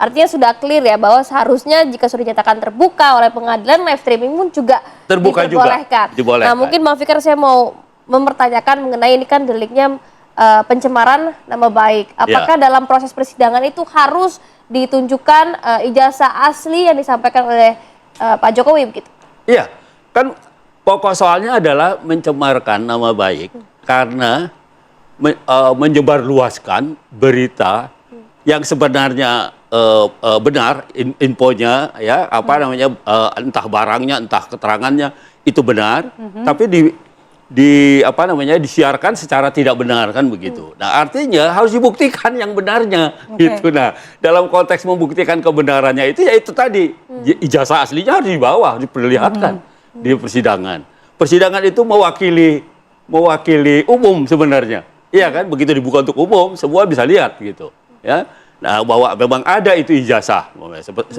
Artinya sudah clear ya bahwa seharusnya jika sudah dinyatakan terbuka oleh pengadilan, live streaming pun juga terbuka diperbolehkan. Dibolehkan. Nah, mungkin Bang Fikar, saya mau mempertanyakan mengenai ini kan deliknya pencemaran nama baik. Apakah dalam proses persidangan itu harus ditunjukkan ijazah asli yang disampaikan oleh Pak Jokowi begitu? Iya, kan pokok soalnya adalah mencemarkan nama baik karena menyebarluaskan berita yang sebenarnya benar, infonya ya, entah barangnya, entah keterangannya itu benar, tapi disiarkan secara tidak benar kan begitu. Nah, artinya harus dibuktikan yang benarnya gitu. Nah, dalam konteks membuktikan kebenarannya itu ya itu tadi, ijazah aslinya harus dibawa, harus diperlihatkan di persidangan. Persidangan itu mewakili umum sebenarnya. Iya kan? Begitu dibuka untuk umum, semua bisa lihat gitu. Ya. Nah, bahwa memang ada itu ijazah.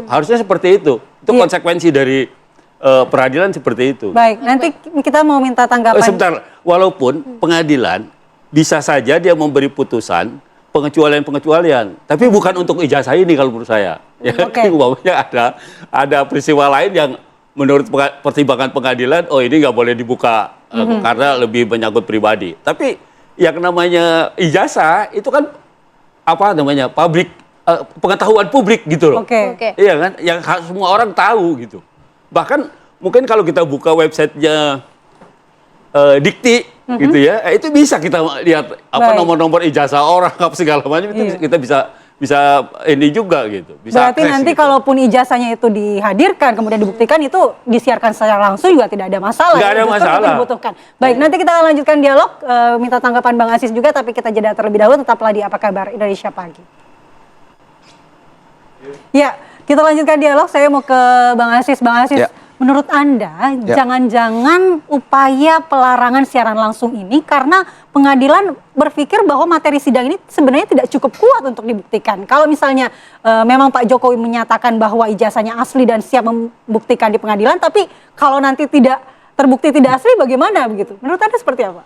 Harusnya seperti itu. Itu konsekuensi dari peradilan seperti itu. Baik, nanti kita mau minta tanggapan. Sebentar, walaupun pengadilan bisa saja dia memberi putusan pengecualian, tapi bukan untuk ijazah ini kalau menurut saya. Ya, umpamanya ada peristiwa lain yang menurut pertimbangan pengadilan, ini nggak boleh dibuka karena lebih menyangkut pribadi. Tapi yang namanya ijazah itu kan publik, pengetahuan publik gitu loh. Iya kan, yang semua orang tahu gitu. Bahkan mungkin kalau kita buka websitenya Dikti gitu ya, itu bisa kita lihat nomor-nomor ijazah orang segala macam, itu kita bisa ini juga gitu. Bisa berarti nanti gitu. kalaupun ijazahnya itu dihadirkan kemudian dibuktikan itu disiarkan secara langsung juga tidak ada masalah. Nggak ada masalah. Itu dibutuhkan. Baik, nanti kita akan lanjutkan dialog, minta tanggapan Bang Aziz juga, tapi kita jeda terlebih dahulu. Tetaplah di Apa Kabar Indonesia Pagi. Ya, kita lanjutkan dialog. Saya mau ke Bang Aziz. Bang Aziz, menurut Anda, jangan-jangan upaya pelarangan siaran langsung ini karena pengadilan berpikir bahwa materi sidang ini sebenarnya tidak cukup kuat untuk dibuktikan. Kalau misalnya memang Pak Jokowi menyatakan bahwa ijazahnya asli dan siap membuktikan di pengadilan, tapi kalau nanti terbukti tidak asli bagaimana begitu? Menurut Anda seperti apa?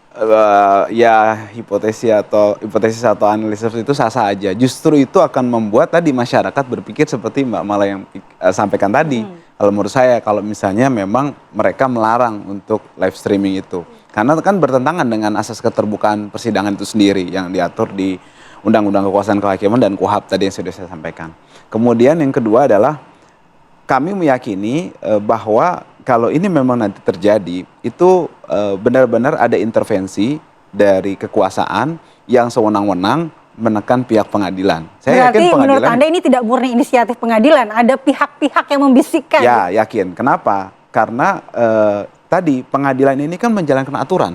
Hipotesis atau analisis itu sah-sah aja. Justru itu akan membuat tadi masyarakat berpikir seperti Mbak Mala yang sampaikan tadi. Kalau menurut saya, kalau misalnya memang mereka melarang untuk live streaming itu. Karena kan bertentangan dengan asas keterbukaan persidangan itu sendiri yang diatur di Undang-Undang Kekuasaan Kehakiman dan KUHP tadi yang sudah saya sampaikan. Kemudian yang kedua adalah kami meyakini bahwa kalau ini memang nanti terjadi, itu benar-benar ada intervensi dari kekuasaan yang sewenang-wenang menekan pihak pengadilan. Saya Berarti yakin pengadilan. menurut Anda ini tidak murni inisiatif pengadilan, ada pihak-pihak yang membisikkan. Ya, yakin. Kenapa? Karena tadi pengadilan ini kan menjalankan aturan.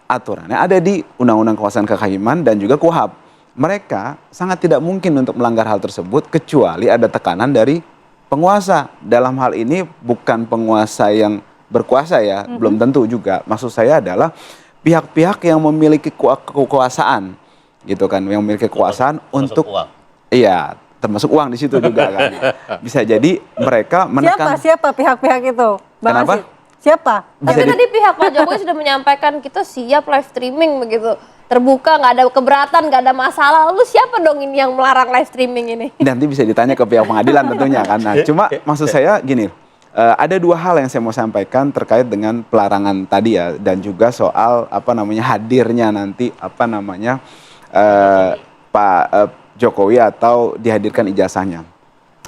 Aturannya ada di Undang-Undang Kekuasaan Kehakiman dan juga KUHP. Mereka sangat tidak mungkin untuk melanggar hal tersebut kecuali ada tekanan dari penguasa. Dalam hal ini bukan penguasa yang berkuasa ya, belum tentu juga. Maksud saya adalah pihak-pihak yang memiliki kekuasaan, gitu kan, yang memiliki kekuasaan untuk uang. Iya, termasuk uang di situ juga kan. Bisa jadi mereka menekan. Siapa pihak-pihak itu? Bang Kenapa? Aziz? Siapa? Tapi tadi pihak Pak Jokowi sudah menyampaikan kita siap live streaming begitu. Terbuka, nggak ada keberatan, nggak ada masalah. Lalu siapa dong ini yang melarang live streaming ini? Nanti bisa ditanya ke pihak pengadilan tentunya kan. Nah, cuma maksud saya gini, ada dua hal yang saya mau sampaikan terkait dengan pelarangan tadi ya, dan juga soal hadirnya nanti Pak Jokowi atau dihadirkan ijazahnya.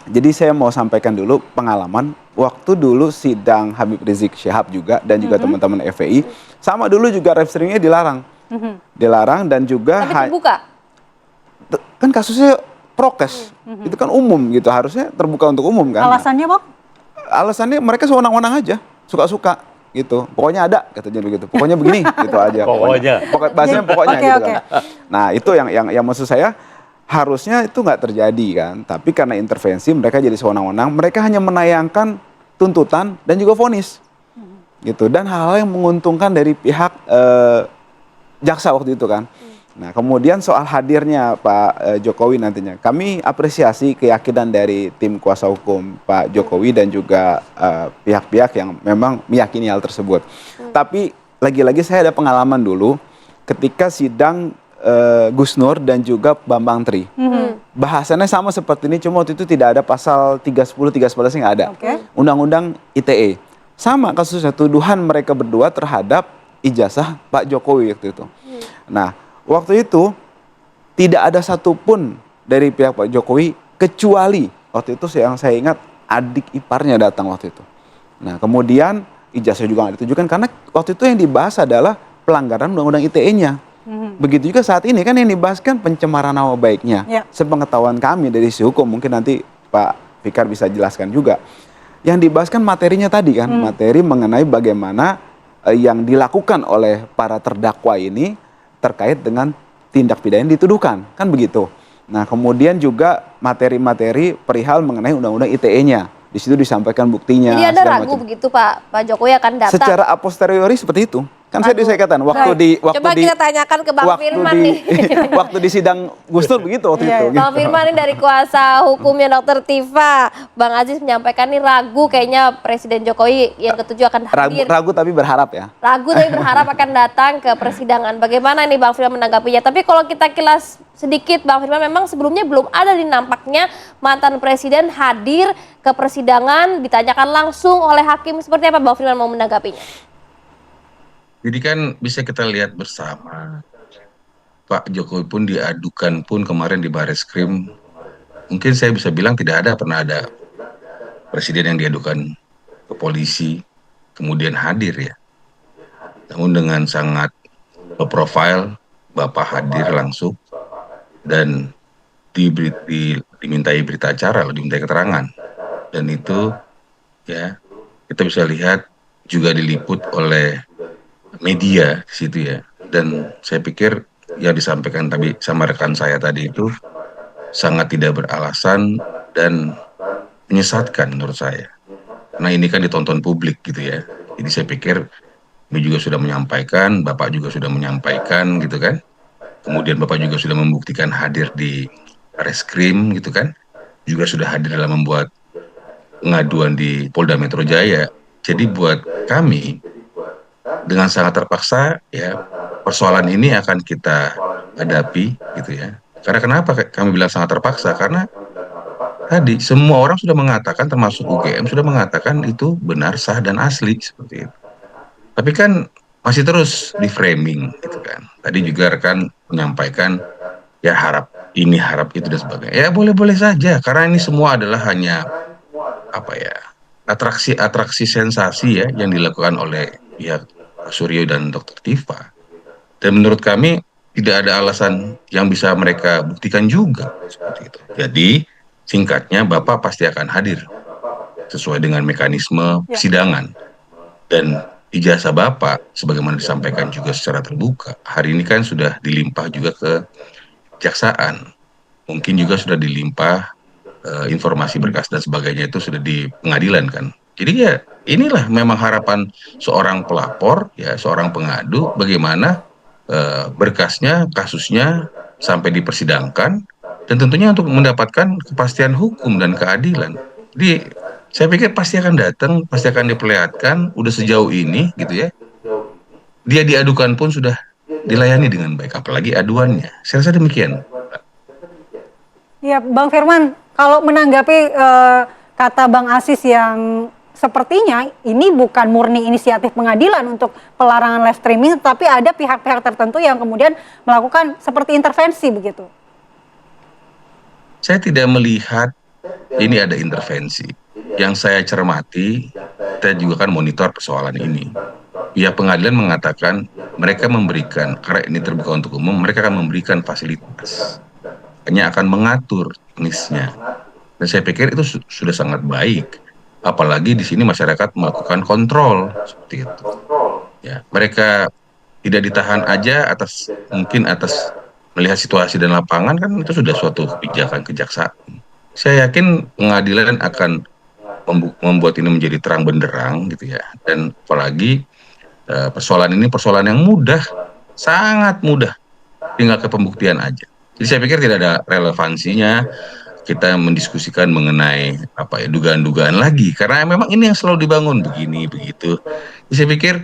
Jadi saya mau sampaikan dulu pengalaman waktu dulu sidang Habib Rizik Syihab juga dan juga teman-teman FPI, sama dulu juga live streamingnya dilarang. Dilarang dan juga Tapi terbuka? Kan kasusnya prokes, itu kan umum gitu, harusnya terbuka untuk umum kan. Alasannya, Bang? Alasannya mereka sewenang-wenang aja, suka-suka gitu. Pokoknya ada, katanya begitu. Pokoknya begini, gitu aja. Bahasanya pokoknya gitu kan. Nah itu yang maksud saya, harusnya itu nggak terjadi kan. Tapi karena intervensi mereka jadi sewenang-wenang, mereka hanya menayangkan tuntutan dan juga vonis. Gitu. Dan hal-hal yang menguntungkan dari pihak jaksa waktu itu kan. Nah kemudian soal hadirnya Pak Jokowi nantinya, kami apresiasi keyakinan dari tim kuasa hukum Pak Jokowi dan juga pihak-pihak yang memang meyakini hal tersebut. Tapi lagi-lagi saya ada pengalaman dulu ketika sidang Gus Nur dan juga Bambang Tri. Bahasannya sama seperti ini, cuma waktu itu tidak ada pasal 310, 311 nggak ada. Undang-undang ITE. Sama kasusnya, tuduhan mereka berdua terhadap ijazah Pak Jokowi waktu itu. Nah, waktu itu tidak ada satupun dari pihak Pak Jokowi kecuali waktu itu yang saya ingat adik iparnya datang waktu itu. Nah, kemudian ijazah juga nggak ditujukan karena waktu itu yang dibahas adalah pelanggaran undang-undang ITE-nya. Begitu juga saat ini kan yang dibahas kan pencemaran nama baiknya. Sepengetahuan kami dari sisi hukum, mungkin nanti Pak Fikar bisa jelaskan juga. Yang dibahas kan materinya tadi kan, materi mengenai bagaimana yang dilakukan oleh para terdakwa ini terkait dengan tindak pidana yang dituduhkan, kan begitu. Nah, kemudian juga materi-materi perihal mengenai undang-undang ITE-nya. Di situ disampaikan buktinya. Jadi Anda ragu begitu Pak Jokowi akan datang? Secara a posteriori seperti itu. Kan saya katakan waktu Coba kita tanyakan ke Bang Firman nih. Waktu di sidang Gus Dur begitu waktu itu. Bang Firman ini dari kuasa hukumnya Dr. Tifa, Bang Aziz menyampaikan nih ragu kayaknya Presiden Jokowi yang ketujuh akan hadir. Ragu tapi berharap ya. Ragu tapi berharap akan datang ke persidangan. Bagaimana nih Bang Firman menanggapinya? Tapi kalau kita kilas sedikit Bang Firman, memang sebelumnya belum ada di nampaknya mantan presiden hadir ke persidangan, ditanyakan langsung oleh hakim. Seperti apa Bang Firman mau menanggapinya? Jadi kan bisa kita lihat bersama, Pak Jokowi pun diadukan pun kemarin di Barreskrim, mungkin saya bisa bilang pernah ada presiden yang diadukan ke polisi, kemudian hadir ya. Namun dengan sangat profile, Bapak hadir langsung dan dimintai berita acara, dimintai keterangan. Dan itu ya kita bisa lihat juga diliput oleh media di situ ya. Dan saya pikir yang disampaikan tadi sama rekan saya tadi itu sangat tidak beralasan dan menyesatkan menurut saya. Karena ini kan ditonton publik gitu ya. Jadi saya pikir ini juga sudah menyampaikan, Bapak juga sudah menyampaikan gitu kan. Kemudian Bapak juga sudah membuktikan hadir di Reskrim gitu kan. Juga sudah hadir dalam membuat pengaduan di Polda Metro Jaya. Jadi buat kami dengan sangat terpaksa ya persoalan ini akan kita hadapi gitu ya. Karena kenapa kami bilang sangat terpaksa? Karena tadi semua orang sudah mengatakan, termasuk UGM sudah mengatakan itu benar, sah dan asli seperti itu. Tapi kan masih terus di framing gitu kan. Tadi juga rekan menyampaikan ya harap ini, harap itu dan sebagainya. Ya boleh-boleh saja karena ini semua adalah hanya atraksi sensasi ya yang dilakukan oleh pihak Suryo dan Dr. Tifa. Dan menurut kami tidak ada alasan yang bisa mereka buktikan juga seperti itu. Jadi singkatnya Bapak pasti akan hadir sesuai dengan mekanisme persidangan, dan ijazah Bapak sebagaimana disampaikan juga secara terbuka hari ini kan sudah dilimpah juga ke kejaksaan, mungkin juga sudah dilimpah informasi berkas dan sebagainya itu sudah di pengadilan kan. Jadi ya inilah memang harapan seorang pelapor, ya seorang pengadu, bagaimana berkasnya, kasusnya sampai dipersidangkan, dan tentunya untuk mendapatkan kepastian hukum dan keadilan. Jadi saya pikir pasti akan datang, pasti akan diperlihatkan, udah sejauh ini gitu ya. Dia diadukan pun sudah dilayani dengan baik, apalagi aduannya. Saya rasa demikian. Ya, Bang Firman, kalau menanggapi kata Bang Asis yang sepertinya ini bukan murni inisiatif pengadilan untuk pelarangan live streaming, tapi ada pihak-pihak tertentu yang kemudian melakukan seperti intervensi begitu. Saya tidak melihat ini ada intervensi. Yang saya cermati, kita juga kan monitor persoalan ini. Pihak pengadilan mengatakan mereka memberikan, karena ini terbuka untuk umum, mereka akan memberikan fasilitas. Hanya akan mengatur teknisnya. Dan saya pikir itu sudah sangat baik. Apalagi di sini masyarakat melakukan kontrol seperti itu. Ya, mereka tidak ditahan aja mungkin atas melihat situasi dan lapangan, kan itu sudah suatu kebijakan kejaksaan. Saya yakin pengadilan akan membuat ini menjadi terang benderang gitu ya. Dan apalagi persoalan ini persoalan yang mudah, sangat mudah, tinggal ke pembuktian aja. Jadi saya pikir tidak ada relevansinya kita mendiskusikan mengenai dugaan-dugaan lagi, karena memang ini yang selalu dibangun begini begitu. Jadi saya pikir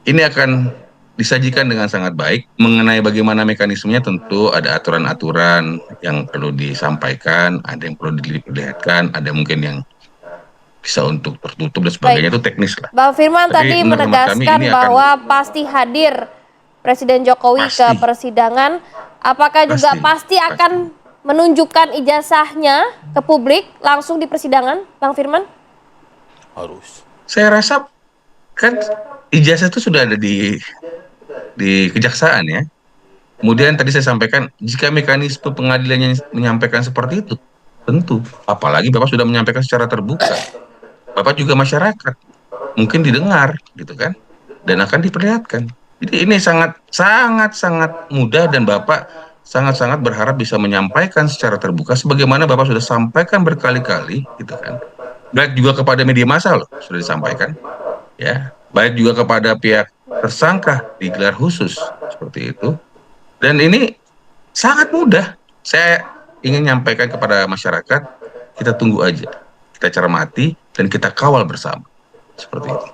ini akan disajikan dengan sangat baik. Mengenai bagaimana mekanismenya tentu ada aturan-aturan yang perlu disampaikan, ada yang perlu dilihatkan, ada mungkin yang bisa untuk tertutup dan sebagainya. Itu teknis lah. Bang Firman tadi menegaskan bahwa pasti hadir Presiden Jokowi ke persidangan. Apakah juga pasti akan menunjukkan ijazahnya ke publik langsung di persidangan, Bang Firman? Harus. Saya rasa kan ijazah itu sudah ada di kejaksaan ya. Kemudian tadi saya sampaikan, jika mekanisme pengadilannya menyampaikan seperti itu, tentu. Apalagi Bapak sudah menyampaikan secara terbuka. Bapak juga masyarakat, mungkin didengar gitu kan, dan akan diperlihatkan. Jadi ini sangat mudah, dan Bapak sangat berharap bisa menyampaikan secara terbuka sebagaimana Bapak sudah sampaikan berkali-kali gitu kan. Baik juga kepada media massa loh sudah disampaikan. Ya, baik juga kepada pihak tersangka di gelar khusus seperti itu. Dan ini sangat mudah. Saya ingin menyampaikan kepada masyarakat, kita tunggu aja. Kita cermati dan kita kawal bersama. Seperti itu.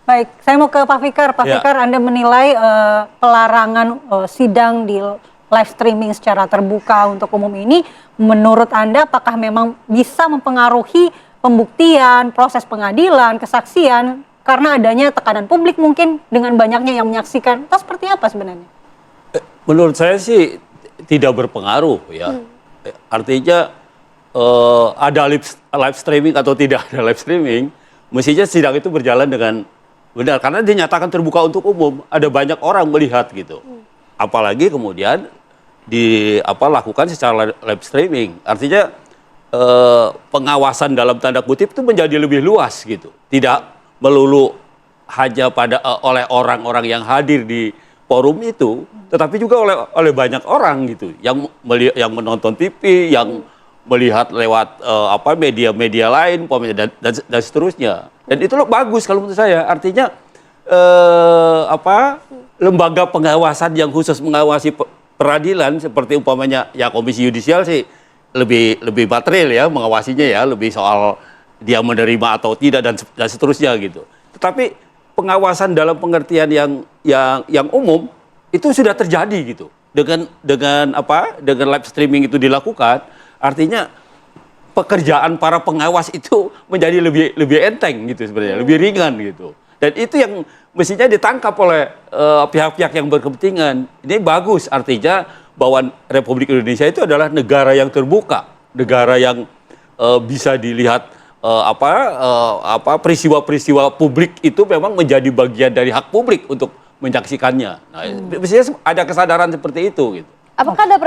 Baik, saya mau ke Pak Fikar. Pak Fikar, Anda menilai pelarangan sidang di live streaming secara terbuka untuk umum ini, menurut Anda apakah memang bisa mempengaruhi pembuktian, proses pengadilan, kesaksian, karena adanya tekanan publik mungkin dengan banyaknya yang menyaksikan? Atau seperti apa sebenarnya? Menurut saya sih tidak berpengaruh ya. Artinya ada live streaming atau tidak ada live streaming, mestinya sidang itu berjalan dengan benar, karena dinyatakan terbuka untuk umum, ada banyak orang melihat gitu. Apalagi kemudian lakukan secara live streaming, artinya pengawasan dalam tanda kutip itu menjadi lebih luas gitu. Tidak melulu hanya oleh orang-orang yang hadir di forum itu, tetapi juga oleh banyak orang gitu, yang menonton TV, yang melihat lewat media-media lain, dan seterusnya. Dan itu bagus kalau menurut saya. Artinya lembaga pengawasan yang khusus mengawasi peradilan seperti umpamanya ya Komisi Yudisial sih lebih material ya mengawasinya ya, lebih soal dia menerima atau tidak dan seterusnya gitu. Tetapi pengawasan dalam pengertian yang umum itu sudah terjadi gitu. Dengan live streaming itu dilakukan, artinya pekerjaan para pengawas itu menjadi lebih enteng gitu sebenarnya, lebih ringan gitu. Dan itu yang mestinya ditangkap oleh pihak-pihak yang berkepentingan. Ini bagus, artinya bahwa Republik Indonesia itu adalah negara yang terbuka, negara yang bisa dilihat peristiwa-peristiwa publik itu memang menjadi bagian dari hak publik untuk menyaksikannya. Nah, biasanya ada kesadaran seperti itu gitu. Apakah ada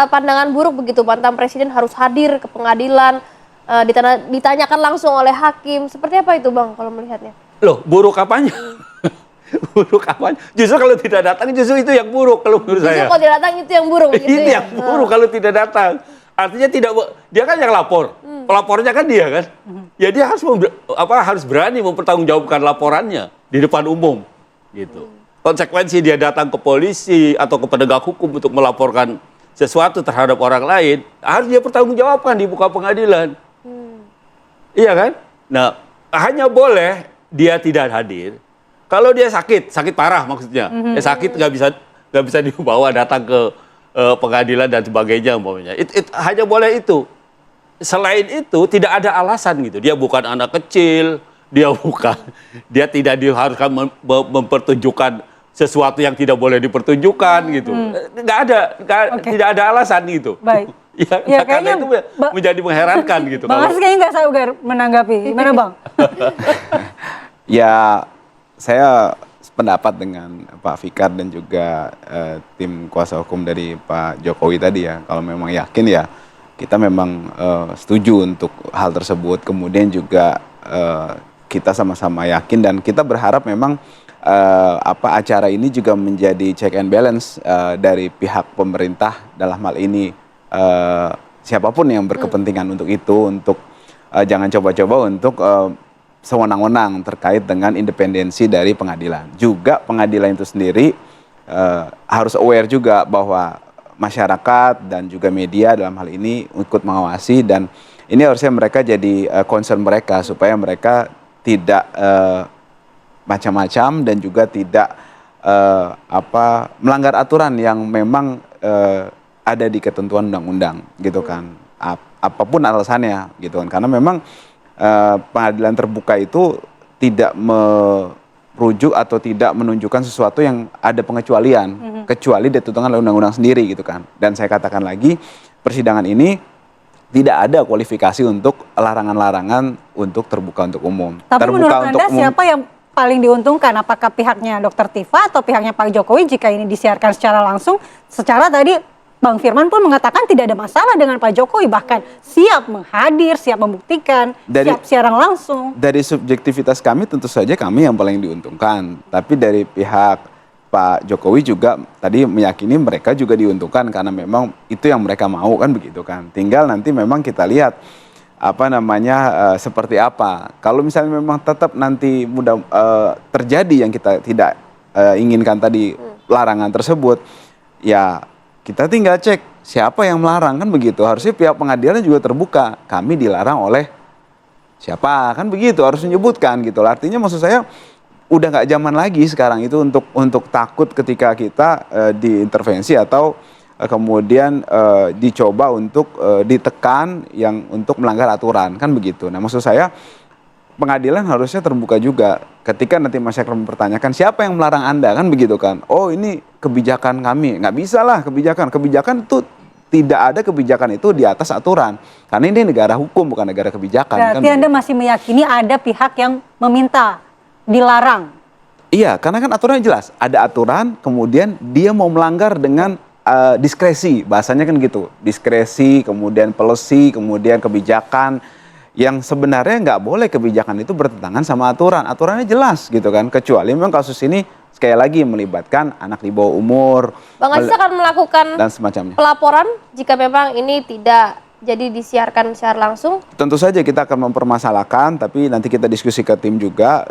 pandangan buruk begitu, mantan presiden harus hadir ke pengadilan, ditanyakan langsung oleh hakim, seperti apa itu Bang kalau melihatnya? Loh, buruk apanya? Buruk apanya? Justru kalau tidak datang justru itu yang buruk kalau menurut saya. Justru kalau tidak datang itu yang buruk gitu Itu ya? yang buruk kalau tidak datang. Artinya dia kan yang lapor. Pelapornya kan dia kan. Ya dia harus berani mempertanggungjawabkan laporannya di depan umum gitu. Konsekuensi dia datang ke polisi atau ke penegak hukum untuk melaporkan sesuatu terhadap orang lain, harus dia pertanggungjawabkan di muka pengadilan. Iya kan? Nah, hanya boleh dia tidak hadir kalau dia sakit parah maksudnya. Sakit nggak bisa dibawa datang ke pengadilan dan sebagainya umpamanya. Hanya boleh itu. Selain itu tidak ada alasan gitu. Dia bukan anak kecil, dia tidak diharuskan mempertunjukkan sesuatu yang tidak boleh dipertunjukkan gitu. Tidak ada alasan gitu. Baik. Ya karena itu menjadi mengherankan gitu. Bang Aris kayaknya nggak sabar menanggapi. Gimana Bang? Ya, saya pendapat dengan Pak Fikar dan juga tim kuasa hukum dari Pak Jokowi tadi ya. Kalau memang yakin ya kita memang setuju untuk hal tersebut. Kemudian juga kita sama-sama yakin dan kita berharap memang acara ini juga menjadi check and balance dari pihak pemerintah dalam hal ini siapapun yang berkepentingan untuk itu, untuk jangan coba-coba untuk sewenang-wenang terkait dengan independensi dari pengadilan. Juga pengadilan itu sendiri harus aware juga bahwa masyarakat dan juga media dalam hal ini ikut mengawasi, dan ini harusnya mereka jadi concern mereka supaya mereka tidak macam-macam dan juga tidak melanggar aturan yang memang ada di ketentuan undang-undang gitu kan. Apapun alasannya gitu kan. Karena memang pengadilan terbuka itu tidak merujuk atau tidak menunjukkan sesuatu yang ada pengecualian, kecuali ditentukan oleh undang-undang sendiri gitu kan. Dan saya katakan lagi, persidangan ini tidak ada kualifikasi untuk larangan-larangan untuk terbuka untuk umum. Tapi terbuka menurut untuk Anda umum, siapa yang paling diuntungkan? Apakah pihaknya Dr. Tifa atau pihaknya Pak Jokowi jika ini disiarkan secara langsung? Secara tadi Bang Firman pun mengatakan tidak ada masalah dengan Pak Jokowi, bahkan siap menghadir, siap membuktikan, siap siaran langsung. Dari subjektivitas kami tentu saja kami yang paling diuntungkan. Tapi dari pihak Pak Jokowi juga tadi meyakini mereka juga diuntungkan karena memang itu yang mereka mau kan begitu kan. Tinggal nanti memang kita lihat seperti apa. Kalau misalnya memang tetap nanti terjadi yang kita tidak inginkan tadi, larangan tersebut, ya kita tinggal cek siapa yang melarang kan begitu. Harusnya pihak pengadilan juga terbuka. Kami dilarang oleh siapa kan begitu, harus menyebutkan gitu. Artinya maksud saya udah nggak zaman lagi sekarang itu untuk takut ketika kita diintervensi atau kemudian dicoba untuk ditekan yang untuk melanggar aturan kan begitu. Nah maksud saya pengadilan harusnya terbuka juga ketika nanti masyarakat mempertanyakan siapa yang melarang Anda kan begitu kan. Oh ini kebijakan kami, nggak bisa lah kebijakan itu tidak ada kebijakan itu di atas aturan karena ini negara hukum bukan negara kebijakan. Berarti kan Anda masih meyakini ada pihak yang meminta dilarang? Iya, karena kan aturannya jelas. Ada aturan, kemudian dia mau melanggar dengan diskresi, bahasanya kan gitu. Diskresi, kemudian policy, kemudian kebijakan yang sebenarnya nggak boleh kebijakan itu bertentangan sama aturan. Aturannya jelas gitu kan. Kecuali memang kasus ini sekali lagi melibatkan anak di bawah umur. Bang Aziz akan melakukan dan semacamnya. Pelaporan jika memang ini tidak jadi disiarkan secara langsung? Tentu saja kita akan mempermasalahkan, tapi nanti kita diskusi ke tim juga,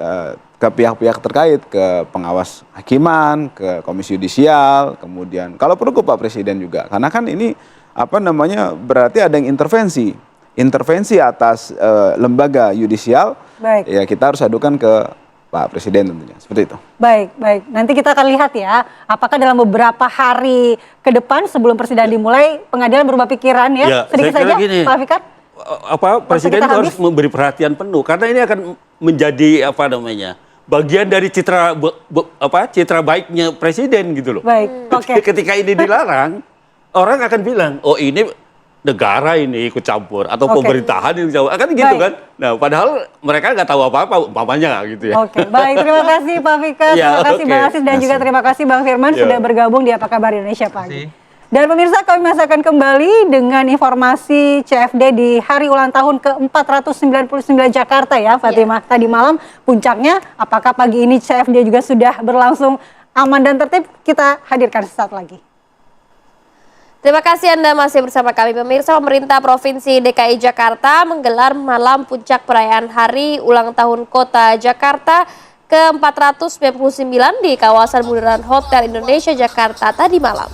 ke pihak-pihak terkait, ke pengawas hakiman, ke komisi yudisial, kemudian kalau perlu ke Pak Presiden juga. Karena kan ini berarti ada yang intervensi atas lembaga yudisial. Baik. Ya kita harus adukan ke Pak Presiden tentunya, seperti itu. Baik. Nanti kita akan lihat ya, apakah dalam beberapa hari ke depan sebelum persidangan dimulai, pengadilan berubah pikiran ya. Sedikit saja, gini, Pak Fikar. Presiden itu harus memberi perhatian penuh, karena ini akan menjadi bagian dari citra baiknya Presiden gitu loh. Baik, oke. Ketika ini dilarang, orang akan bilang, oh ini negara ini ikut campur atau Oke. pemerintahan ini ikut campur, kan gitu Baik. kan. Nah, padahal mereka nggak tahu apa-apa umpamanya gitu ya. Oke, baik. Terima kasih Pak Fikar, Ya, terima kasih oke. Bang Asis, dan juga terima kasih Bang Firman Ya. sudah bergabung di Apa Kabar Indonesia Pagi. Dan pemirsa, kami masih akan kembali dengan informasi CFD di hari ulang tahun ke-499 Jakarta ya, Fatimah. Tadi malam puncaknya, apakah pagi ini CFD juga sudah berlangsung aman dan tertib? Kita hadirkan sesaat lagi. Terima kasih Anda masih bersama kami pemirsa. Pemerintah Provinsi DKI Jakarta menggelar malam puncak perayaan Hari Ulang Tahun Kota Jakarta ke-499 di kawasan Bundaran Hotel Indonesia Jakarta tadi malam.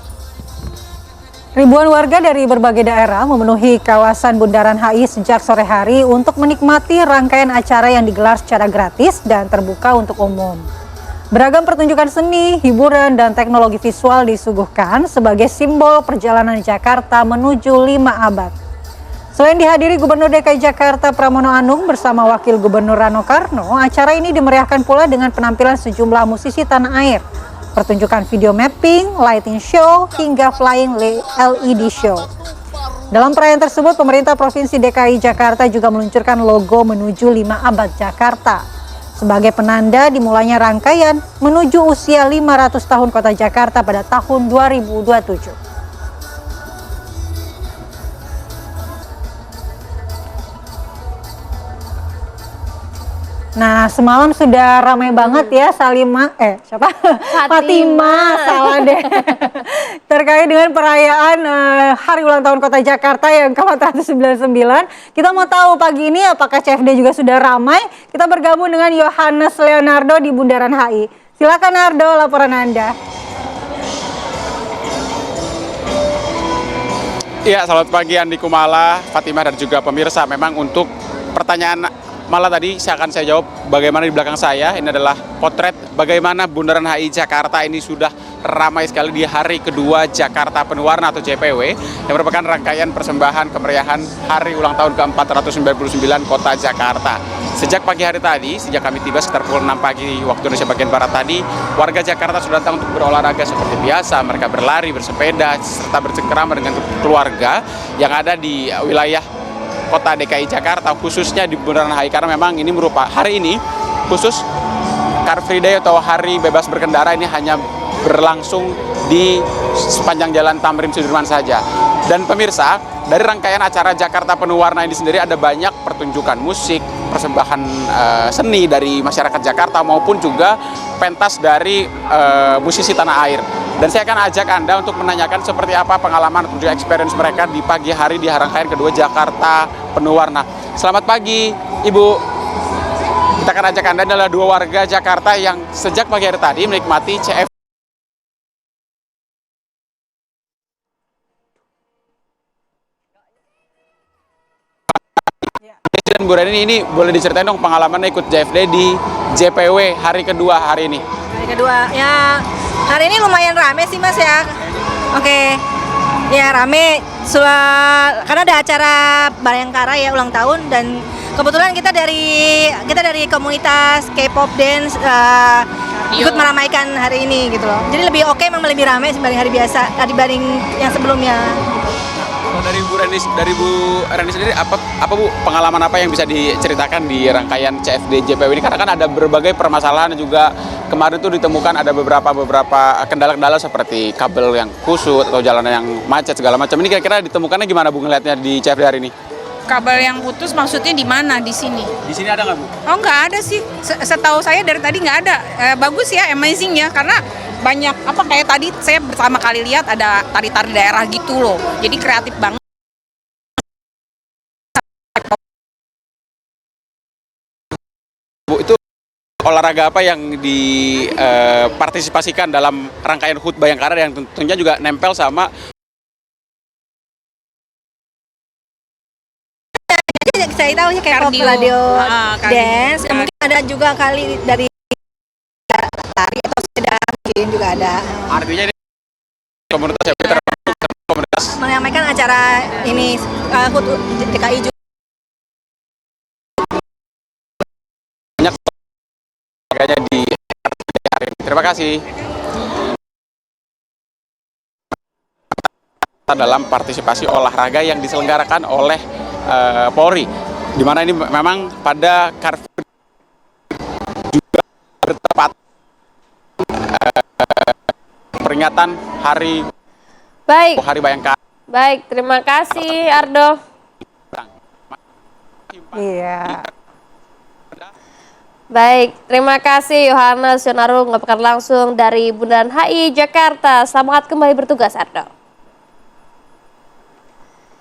Ribuan warga dari berbagai daerah memenuhi kawasan Bundaran HI sejak sore hari untuk menikmati rangkaian acara yang digelar secara gratis dan terbuka untuk umum. Beragam pertunjukan seni, hiburan, dan teknologi visual disuguhkan sebagai simbol perjalanan Jakarta menuju 5 abad. Selain dihadiri Gubernur DKI Jakarta Pramono Anung bersama Wakil Gubernur Rano Karno, acara ini dimeriahkan pula dengan penampilan sejumlah musisi tanah air, pertunjukan video mapping, lighting show, hingga flying LED show. Dalam perayaan tersebut, pemerintah Provinsi DKI Jakarta juga meluncurkan logo menuju 5 abad Jakarta sebagai penanda dimulainya rangkaian menuju usia 500 tahun Kota Jakarta pada tahun 2027. Nah, semalam sudah ramai banget ya Fatimah, salah deh. Terkait dengan perayaan Hari Ulang Tahun Kota Jakarta yang ke-499. Kita mau tahu pagi ini apakah CFD juga sudah ramai? Kita bergabung dengan Yohanes Leonardo di Bundaran HI. Silakan Nardo, laporan Anda. Iya, selamat pagi Andi Kumala, Fatimah, dan juga pemirsa. Memang untuk pertanyaan malah tadi akan saya jawab bagaimana di belakang saya. Ini adalah potret bagaimana Bundaran HI Jakarta ini sudah ramai sekali di hari kedua Jakarta Penuh Warna atau JPW, yang merupakan rangkaian persembahan kemeriahan Hari Ulang Tahun ke-499 Kota Jakarta. Sejak pagi hari tadi, sejak kami tiba sekitar pukul 6 pagi waktu Indonesia bagian Barat tadi, warga Jakarta sudah datang untuk berolahraga seperti biasa. Mereka berlari, bersepeda, serta bercengkrama dengan keluarga yang ada di wilayah Kota DKI Jakarta, khususnya di Bundaran HI, karena memang ini merupakan hari ini khusus Car Free Day atau hari bebas berkendara ini hanya berlangsung di sepanjang Jalan Tamrin Sudirman saja. Dan pemirsa, dari rangkaian acara Jakarta Penuh Warna ini sendiri ada banyak pertunjukan musik, persembahan seni dari masyarakat Jakarta maupun juga pentas dari musisi tanah air. Dan saya akan ajak Anda untuk menanyakan seperti apa pengalaman atau juga experience mereka di pagi hari di rangkaian kedua Jakarta Penuh Warna. Selamat pagi, Ibu. Kita akan ajak Anda adalah dua warga Jakarta yang sejak pagi hari tadi menikmati CF. Dan Bu Reni, ini boleh diceritain dong pengalamannya ikut JFD di JPW hari kedua hari ini? Hari kedua, ya hari ini lumayan rame sih Mas ya. Oke, ya rame karena ada acara Bayangkara ya ulang tahun, dan kebetulan kita dari komunitas K-pop dance ikut meramaikan hari ini gitu loh. Jadi lebih oke, memang lebih rame dibanding hari biasa, dibanding yang sebelumnya. Dari Bu Reni sendiri, apa Bu pengalaman apa yang bisa diceritakan di rangkaian CFD JPW ini? Karena kan ada berbagai permasalahan, juga kemarin tuh ditemukan ada beberapa kendala-kendala seperti kabel yang kusut atau jalanan yang macet segala macam. Ini kira-kira ditemukannya gimana Bu ngelihatnya di CFD hari ini? Kabel yang putus maksudnya di mana? Di sini? Di sini ada nggak Bu? Oh, nggak ada sih. Setahu saya dari tadi nggak ada. Bagus ya, amazing ya, karena banyak kayak tadi saya pertama kali lihat ada tari-tari daerah gitu loh. Jadi kreatif banget. Bu, itu olahraga apa yang dipartisipasikan dalam rangkaian HUT Bayangkara yang tentunya juga nempel sama Saya tahu sih kayak radio dance, mungkin ada juga kali dari tari atau sepeda mungkin juga ada. Artinya ini komunitas meramaikan acara ini HUT DKI juga. Banyak kayaknya di hari ini. Terima kasih. dalam partisipasi olahraga yang diselenggarakan oleh Polri, di mana ini memang pada Car Free juga bertepat peringatan Hari Bayangkara. Baik, terima kasih Ardo. Iya. Baik, terima kasih Yohanes Yonaru melaporkan langsung dari Bundaran HI Jakarta. Selamat kembali bertugas Ardo.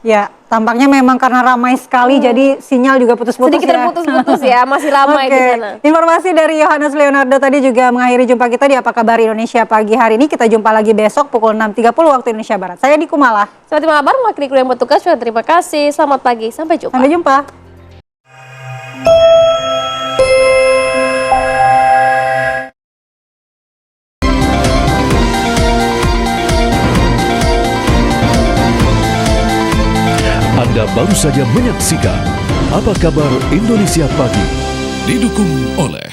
Ya, tampaknya memang karena ramai sekali jadi sinyal juga putus-putus Sedikit terputus-putus ya, masih ramai di sana. Informasi dari Yohanes Leonardo tadi juga mengakhiri jumpa kita di Apa Kabar Indonesia pagi hari ini. Kita jumpa lagi besok pukul 6.30 waktu Indonesia Barat. Saya di Kumala. Seperti kabar, mewakili kru yang bertugas, terima kasih. Selamat pagi, sampai jumpa. Sampai jumpa. Anda baru saja menyaksikan Apa Kabar Indonesia Pagi, didukung oleh